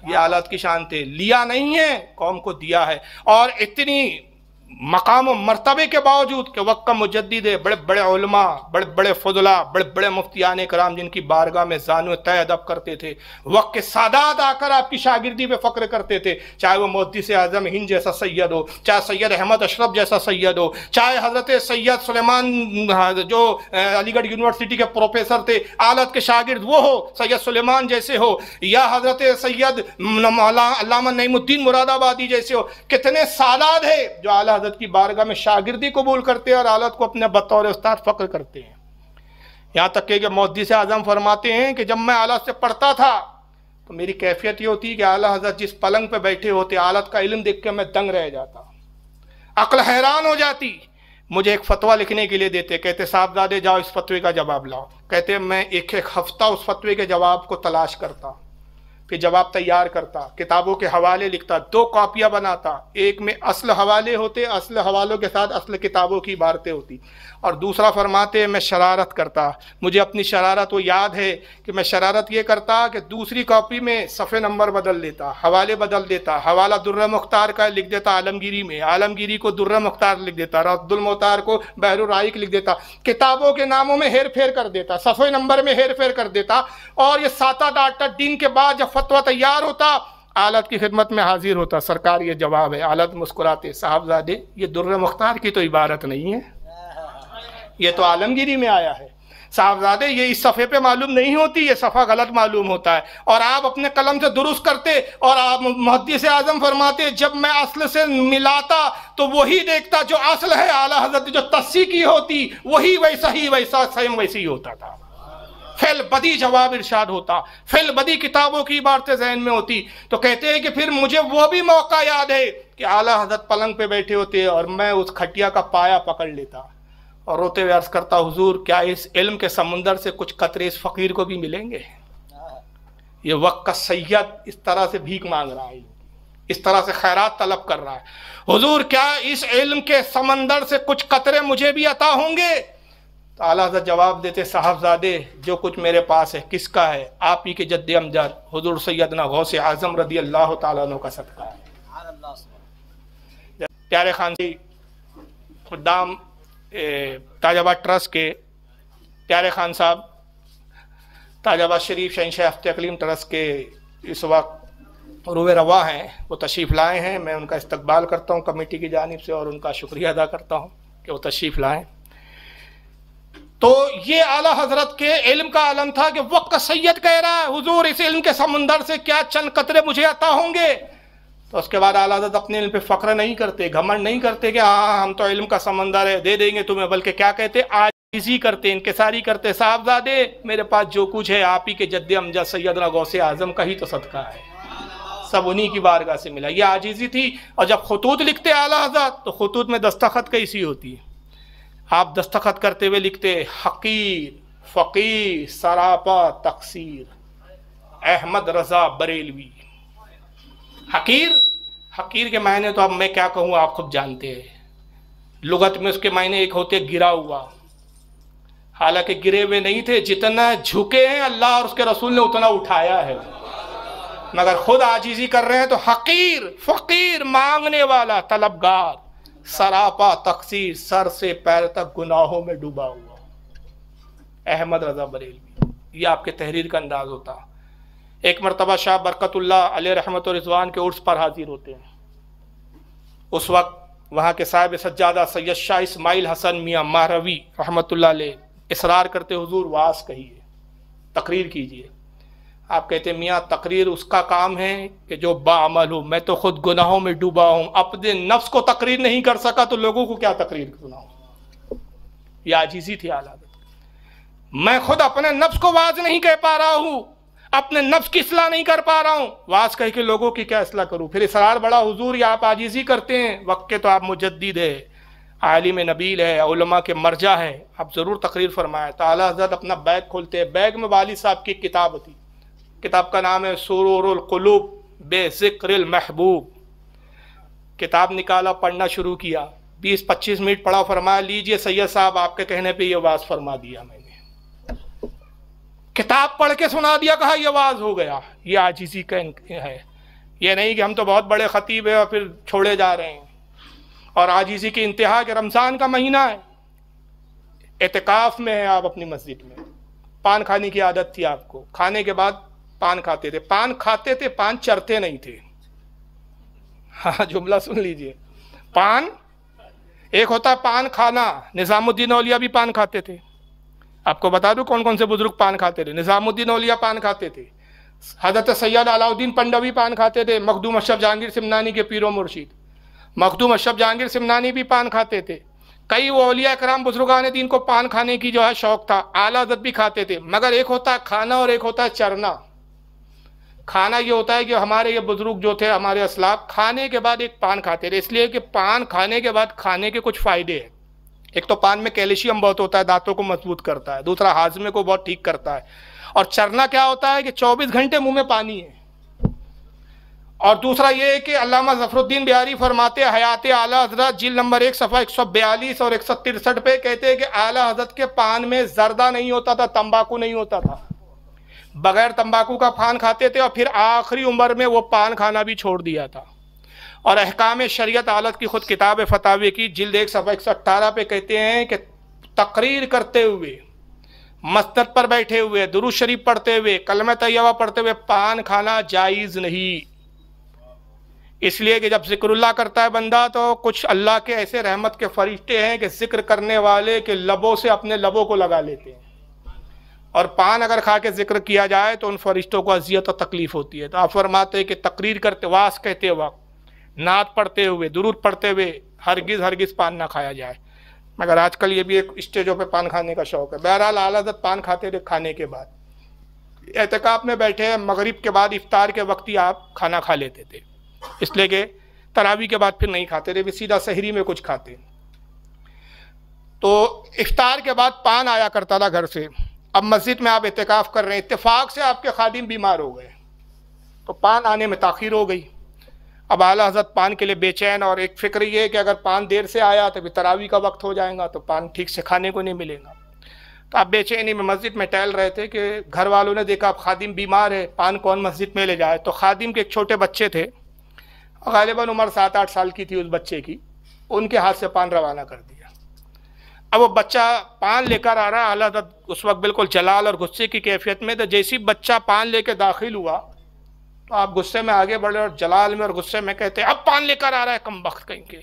[SPEAKER 1] ये आलत की शान थे, लिया नहीं है, कौम को दिया है। और इतनी मकाम व मर्तबे के बावजूद कि वक्त का मुजद्दिद है, बड़े बड़े उलमा, बड़े बड़े फुजला, बड़े बड़े मुफ्तियान कराम जिनकी बारगाह में ज़ानो तय अदब करते थे, वक्त के सादात आकर आपकी शागिर्दी पे फ़ख्र करते थे। चाहे वो मुहद्दिस आज़म हिंद जैसा सैयद हो, चाहे सैयद अहमद अशरफ जैसा सैयद हो, चाहे हज़रत सैयद सुलेमान जो अलीगढ़ यूनिवर्सिटी के प्रोफेसर थे, आलत के शागिर्द वो हो, सैयद सुलेमान जैसे हो, या हज़रत सैयद अल्लामा नईमुद्दीन मुरादाबादी जैसे हो। कितने सादात है जो आला हज़रत की बारगाह में शागिर्दी कबूल करते हैं और आलत को अपने बतौर उस्ताद फ़ख्र करते हैं। यहाँ तक कि मुहद्दिस आज़म फरमाते हैं कि जब मैं आलत से पढ़ता था तो मेरी कैफियत ये होती कि आला हज़रत जिस पलंग पे बैठे होते, आलत का इल्म देख के मैं दंग रह जाता, अक्ल हैरान हो जाती। मुझे एक फतवा लिखने के लिए देते, कहते साहबजादे जाओ इस फतवे का जवाब लाओ। कहते मैं एक एक हफ्ता उस फतवे के जवाब को तलाश करता, फिर जवाब तैयार करता, किताबों के हवाले लिखता, 2 कॉपियाँ बनाता, एक में असल हवाले होते, असल हवालों के साथ असल किताबों की इबारतें होती, और दूसरा फरमाते मैं शरारत करता। मुझे अपनी शरारत वो याद है कि मैं शरारत ये करता कि दूसरी कॉपी में सफ़े नंबर बदल देता, हवाले बदल देता, हवाला दुर्र मुख्तार का लिख देता आलमगीरी में, आलमगीरी को दुर्र मुख्तार लिख देता, रद्दुल मुख्तार को बहरुर राइक लिख देता, किताबों के नामों में हेर फेर कर देता, सफ़े नंबर में हेर फेर कर देता। और ये 7-8 दिन के बाद जब फतवा तैयार होता, आलत की खिदमत में हाजिर होता, सरकार ये जवाब है। आलत मुस्कुराते, साहबजादे ये दुर्र मुख्तार की तो इबारत नहीं है, ये तो आलमगीरी में आया है। साहबजादे ये इस सफ़े पे मालूम नहीं होती, ये सफ़ा गलत मालूम होता है। और आप अपने कलम से दुरुस्त करते और आप मुहद्दिस आज़म फरमाते जब मैं असल से मिलाता तो वही देखता जो असल है। आला हज़रत जो तस्सी की होती वही वैसा ही वैसा सेम वैसे ही होता था। फिल बदी जवाब इरशाद होता, फिल बदी किताबों की इबारतें ज़हन में होती। तो कहते हैं कि फिर मुझे वो भी मौका याद है कि आला हज़रत पलंग पे बैठे होते और मैं उस खटिया का पाया पकड़ लेता और रोते हुए अर्ज़ करता, हुजूर क्या इस इल्म के समुंदर से कुछ कतरे इस फ़कीर को भी मिलेंगे? ये वक्त का सैयद इस तरह से भीख मांग रहा है, इस तरह से खैरात तलब कर रहा है, हुजूर क्या इस इल्म के समंदर से कुछ कतरे मुझे भी अता होंगे? तो आला हज़रत जवाब देते, साहबजादे जो कुछ मेरे पास है किसका है? आप ही के जद्दे अमजद हुजूर सैयदना गौसे आज़म रज़ी अल्लाह तआला अन्हु का सदका है। प्यारे खान जी खुदाम ताजाबाद ट्रस्ट के प्यारे खान साहब, ताजाबाद शरीफ शहंशाह हफ्ते अकलीम ट्रस्ट के इस वक्त रूए रवा हैं, वो तशरीफ़ लाए हैं। मैं उनका इस्तकबाल करता हूँ कमेटी की जानिब से और उनका शुक्रिया अदा करता हूँ कि वो तशरीफ़ लाएँ। तो ये आला हज़रत के इल्म का आलम था कि वक्त का सैयद कह रहा है, हुजूर इस इल्म के समंदर से क्या चंद कतरे मुझे अता होंगे? तो उसके बाद आला हज़रत अपने इल्म पे फ़ख्र नहीं करते, घमंड नहीं करते कि हाँ हम तो इल्म का समंदर है दे देंगे तुम्हें, बल्कि क्या कहते, आजिज़ी करते, इनकिसारी करते, साहबजादे मेरे पास जो कुछ है आप ही के जद्दे अमजद सैयदना गौसे आज़म का ही तो सदका है, सब उन्हीं की बारगाह से मिला। ये आजिज़ी थी। और जब खुतूत लिखते आला हज़रत तो खुतूत में दस्तखत कैसी होती है? आप दस्तखत करते हुए लिखते हकीर फ़कीर सरापा तकसीर अहमद रज़ा बरेलवी। हकीर, हकीर के मायने तो अब मैं क्या कहूँ आप खुद जानते हैं। लुगत में उसके मायने एक होते गिरा हुआ, हालांकि गिरे हुए नहीं थे, जितना झुके हैं अल्लाह और उसके रसूल ने उतना उठाया है, मगर खुद आजीजी कर रहे हैं। तो हकीर फ़कीर मांगने वाला तलबगार, सरापा तकसीर सर से पैर तक गुनाहों में डूबा हुआ, अहमद रज़ा बरेलवी। ये आपके तहरीर का अंदाज होता। एक मरतबा शाह बरकतुल्लाह अलैहि रहमत व रिज़वान के उर्स पर हाजिर होते हैं। उस वक्त वहाँ के साहिब सज्जादा सैयद शाह इस्माइल हसन मियाँ महरवी रहमतुल्लाह अलैह इसरार करते, हुजूर वास कहिए। तकरीर कीजिए। आप कहते हैं मियाँ तकरीर उसका काम है कि जो बाअमल हो, मैं तो खुद गुनाहों में डूबा हूँ, अपने नफ्स को तकरीर नहीं कर सका तो लोगों को क्या तकरीर सुनाऊँ। यह आजीज़ी थी आला हज़रत। मैं खुद अपने नफ्स को वाज नहीं कह पा रहा हूँ, अपने नफ्स की इस्लाह नहीं कर पा रहा हूँ, वाज कह के लोगों की क्या इस्लाह करूँ। फिर इसरार बड़ा हुजूर या आप आजीज़ी करते हैं, वक्त के तो आप मुजद्दिद है, आलिम नबील है, उलमा के मरजा है, आप ज़रूर तकरीर फरमाएं। तो आला हज़रत अपना बैग खोलते हैं, बैग में वालिद साहब की किताब होती, किताब का नाम है सुरूरुल कुलूब बेज़िक्रिल महबूब। किताब निकाला, पढ़ना शुरू किया, 20-25 मिनट पढ़ा, फरमाया लीजिए सैयद साहब आपके कहने पे ये वाज फरमा दिया मैंने। किताब पढ़ के सुना दिया, कहा ये वाज हो गया। ये आजिज़ी का है, ये नहीं कि हम तो बहुत बड़े खतीब हैं और फिर छोड़े जा रहे हैं। और आजिज़ी की इंतहा के रमज़ान का महीना है, एतिकाफ में है आप अपनी मस्जिद में, पान खाने की आदत थी आपको, खाने के बाद पान खाते थे, पान खाते थे, पान चरते नहीं थे। हाँ जुमला सुन लीजिए, पान एक होता है पान खाना, निज़ामुद्दीन औलिया भी पान खाते थे। आपको बता दूं कौन कौन से बुजुर्ग पान खाते थे। निज़ामुद्दीन औलिया पान खाते थे, हज़रत सैयद अलाउद्दीन पंडवी पान खाते थे, मखदूम अशरफ जहांगीर सिमनानी के पीरो मुर्शिद मखदूम अशरफ जहांगीर सिमनानी भी पान खाते थे। कई वो औलिया कराम बुजुर्गान दीन को पान खाने की जो है शौक था, आला हज़रत भी खाते थे। मगर एक होता है खाना और एक होता है चरना। खाना ये होता है कि हमारे ये बुजुर्ग जो थे, हमारे असलाफ, खाने के बाद एक पान खाते थे, इसलिए कि पान खाने के बाद खाने के कुछ फ़ायदे हैं। एक तो पान में कैल्शियम बहुत होता है, दांतों को मजबूत करता है, दूसरा हाजमे को बहुत ठीक करता है। और चरना क्या होता है कि 24 घंटे मुंह में पानी है। और दूसरा ये है कि अल्लामा ज़फ़रुद्दीन बिहारी फरमाते हयात आला हज़रत जिल्द नंबर 1 सफ़ा 142 और 163 पे कहते हैं कि आला हज़रत के पान में जर्दा नहीं होता था, तंबाकू नहीं होता था, बगैर तंबाकू का पान खाते थे। और फिर आखिरी उम्र में वो पान खाना भी छोड़ दिया था। और अहकाम शरीयत आलत की खुद किताब फतावे की जिल्द 1 सफ़ा 118 पे कहते हैं कि तकरीर करते हुए, मस्जिद पर बैठे हुए, दुरूद शरीफ पढ़ते हुए, कलमा तैयबा पढ़ते हुए पान खाना जायज़ नहीं। इसलिए कि जब ज़िक्रुल्लाह करता है बंदा तो कुछ अल्लाह के ऐसे रहमत के फरिश्ते हैं कि ज़िक्र करने वाले के लबों से अपने लबों को लगा लेते हैं। और पान अगर खा के जिक्र किया जाए तो उन फरिश्तों को अजियत और तकलीफ़ होती है। तो आप फरमाते हैं कि तकरीर करते, वास कहते वक्त, नात पढ़ते हुए, दुरूद पढ़ते हुए हरगिज़ पान ना खाया जाए। मगर आजकल ये भी एक स्टेजों पे पान खाने का शौक़ है। बहरहाल आला हज़रत पान खाते थे खाने के बाद, एहतिकाफ में बैठे हैं, मगरिब के बाद इफ्तार के वक्त ही आप खाना खा लेते थे, इसलिए कि तरावी के बाद फिर नहीं खाते थे, भी सीधा सहरी में कुछ खाते। तो इफ्तार के बाद पान आया करता था घर से। अब मस्जिद में आप एहतिकाफ कर रहे हैं, इत्तेफाक से आपके खादिम बीमार हो गए तो पान आने में ताख़ीर हो गई। अब आला हज़रत पान के लिए बेचैन, और एक फ़िक्र ये है कि अगर पान देर से आया तो फिर तरावी का वक्त हो जाएगा तो पान ठीक से खाने को नहीं मिलेगा। तो आप बेचैनी में मस्जिद में टहल रहे थे कि घर वालों ने देखा अब खादिम बीमार है, पान कौन मस्जिद में ले जाए। तो खादिम के एक छोटे बच्चे थे, गालिबन उम्र 7-8 साल की थी उस बच्चे की, उनके हाथ से पान रवाना कर दिया। अब वो बच्चा पान लेकर आ रहा, आला हज़रत उस वक्त बिल्कुल जलाल और गुस्से की कैफियत में। तो जैसे ही बच्चा पान लेके दाखिल हुआ तो आप गुस्से में आगे बढ़े और जलाल में और गुस्से में कहते अब पान लेकर आ रहा है कमबख्त कहीं के,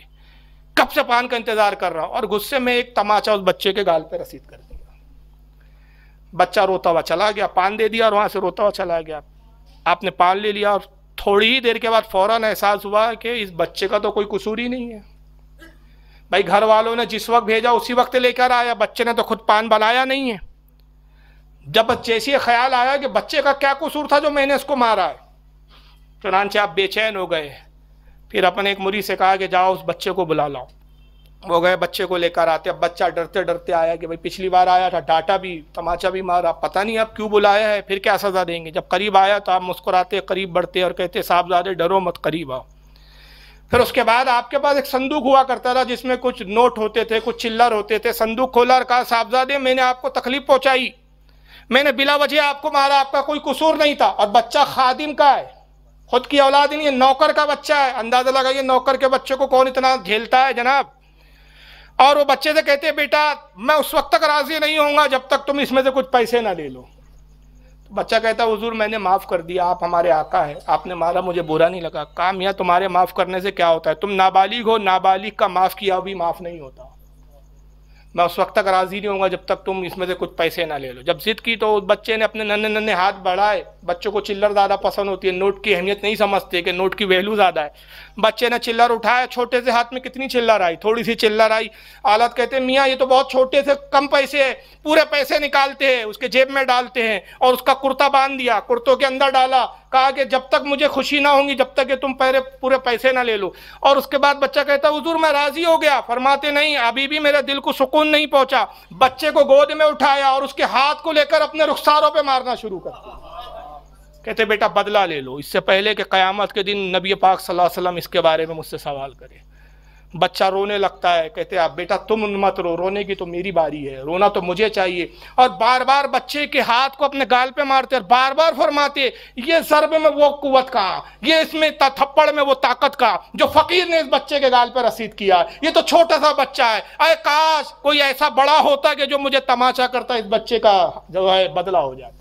[SPEAKER 1] कब से पान का इंतज़ार कर रहा हूँ। और गुस्से में एक तमाचा उस बच्चे के गाल पर रसीद कर दिया। बच्चा रोता हुआ चला गया, पान दे दिया और वहाँ से रोता हुआ चला गया। आपने पान ले लिया और थोड़ी ही देर के बाद फ़ौरन एहसास हुआ कि इस बच्चे का तो कोई कसूर ही नहीं है। भाई घर वालों ने जिस वक्त भेजा उसी वक्त लेकर आया, बच्चे ने तो खुद पान बनाया नहीं है। जब जैसे ख्याल आया कि बच्चे का क्या कसूर था जो मैंने इसको मारा है, चुनांचे आप बेचैन हो गए। फिर अपने एक मुरीद से कहा कि जाओ उस बच्चे को बुला लाओ। वो गए, बच्चे को लेकर आते। अब बच्चा डरते डरते आया कि भाई पिछली बार आया था, डांटा भी, तमाचा भी मारा, पता नहीं अब क्यों बुलाया है, फिर क्या सज़ा देंगे। जब करीब आया तो आप मुस्कुराते, करीब बढ़ते और कहते साहबजादे डरो मत, करीब आओ। फिर उसके बाद आपके पास एक संदूक हुआ करता था जिसमें कुछ नोट होते थे, कुछ चिल्लर होते थे। संदूक खोला और कहा साहबजादे मैंने आपको तकलीफ पहुंचाई, मैंने बिला वजह आपको मारा, आपका कोई कसूर नहीं था। और बच्चा खादिम का है, खुद की औलाद नहीं है, नौकर का बच्चा है। अंदाजा लगाइए नौकर के बच्चे को कौन इतना झेलता है जनाब। और वो बच्चे से कहते हैं बेटा मैं उस वक्त तक राजी नहीं होऊंगा जब तक तुम इसमें से कुछ पैसे ना ले लो। तो बच्चा कहता है हुजूर मैंने माफ़ कर दिया, आप हमारे आका है, आपने मारा मुझे बुरा नहीं लगा। कहा मियाँ तुम्हारे माफ़ करने से क्या होता है, तुम नाबालिग हो, नाबालिग का माफ़ किया भी माफ़ नहीं होता। मैं उस वक्त तक राज़ी नहीं होऊंगा जब तक तुम इसमें से कुछ पैसे ना ले लो। जब जिद की तो बच्चे ने अपने नन्हे नन्हे हाथ बढ़ाए। बच्चों को चिल्लर ज़्यादा पसंद होती है, नोट की अहमियत नहीं समझते कि नोट की वैल्यू ज़्यादा है। बच्चे ने चिल्लर उठाया, छोटे से हाथ में कितनी चिल्लर आई, थोड़ी सी चिल्लर आई। औलाद कहते हैं मियाँ ये तो बहुत छोटे से कम पैसे है। पूरे पैसे निकालते हैं, उसके जेब में डालते हैं और उसका कुर्ता बांध दिया, कुर्तों के अंदर डाला, कहा कि जब तक मुझे खुशी ना होगी जब तक कि तुम पहले पूरे पैसे ना ले लो। और उसके बाद बच्चा कहता हुजूर मैं राजी हो गया। फरमाते नहीं, अभी भी मेरे दिल को सुकून नहीं पहुंचा। बच्चे को गोद में उठाया और उसके हाथ को लेकर अपने रुखसारों पे मारना शुरू कर दिया। कहते बेटा बदला ले लो, इससे पहले कि कयामत के दिन नबी पाक सल्लल्लाहु अलैहि वसल्लम इसके बारे में मुझसे सवाल करे। बच्चा रोने लगता है। कहते आप बेटा तुम मत रो, रोने की तो मेरी बारी है, रोना तो मुझे चाहिए। और बार बार बच्चे के हाथ को अपने गाल पे मारते और बार बार फरमाते ये ज़रबे में वो कुव्वत कहाँ, ये इसमें थप्पड़ में वो ताकत का जो फकीर ने इस बच्चे के गाल पे रसीद किया। ये तो छोटा सा बच्चा है, अरे काश कोई ऐसा बड़ा होता कि जो मुझे तमाचा करता, इस बच्चे का जो है बदला हो जाता।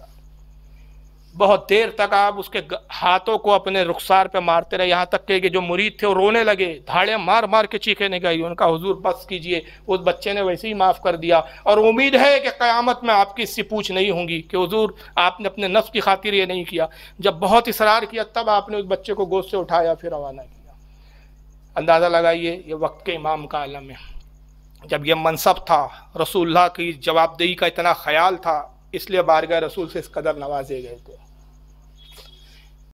[SPEAKER 1] बहुत देर तक आप उसके हाथों को अपने रुखसार पे मारते रहे, यहाँ तक कि जो मुरीद थे वो रोने लगे, धाड़े मार मार के चीखे निकाली। उनका हुजूर बस कीजिए। उस बच्चे ने वैसे ही माफ़ कर दिया और उम्मीद है कि क़यामत में आपकी इससे पूछ नहीं होंगी कि हुजूर आपने अपने नफ्स की खातिर ये नहीं किया। जब बहुत इसरार किया तब आपने उस बच्चे को गोद से उठाया फिर रवाना किया। अंदाज़ा लगाइए ये वक्त के इमाम का आलम है। जब यह मनसब था, रसूलुल्लाह की जवाबदेही का इतना ख्याल था, इसलिए बारगाह रसूल से इस कदर नवाजे गए थे।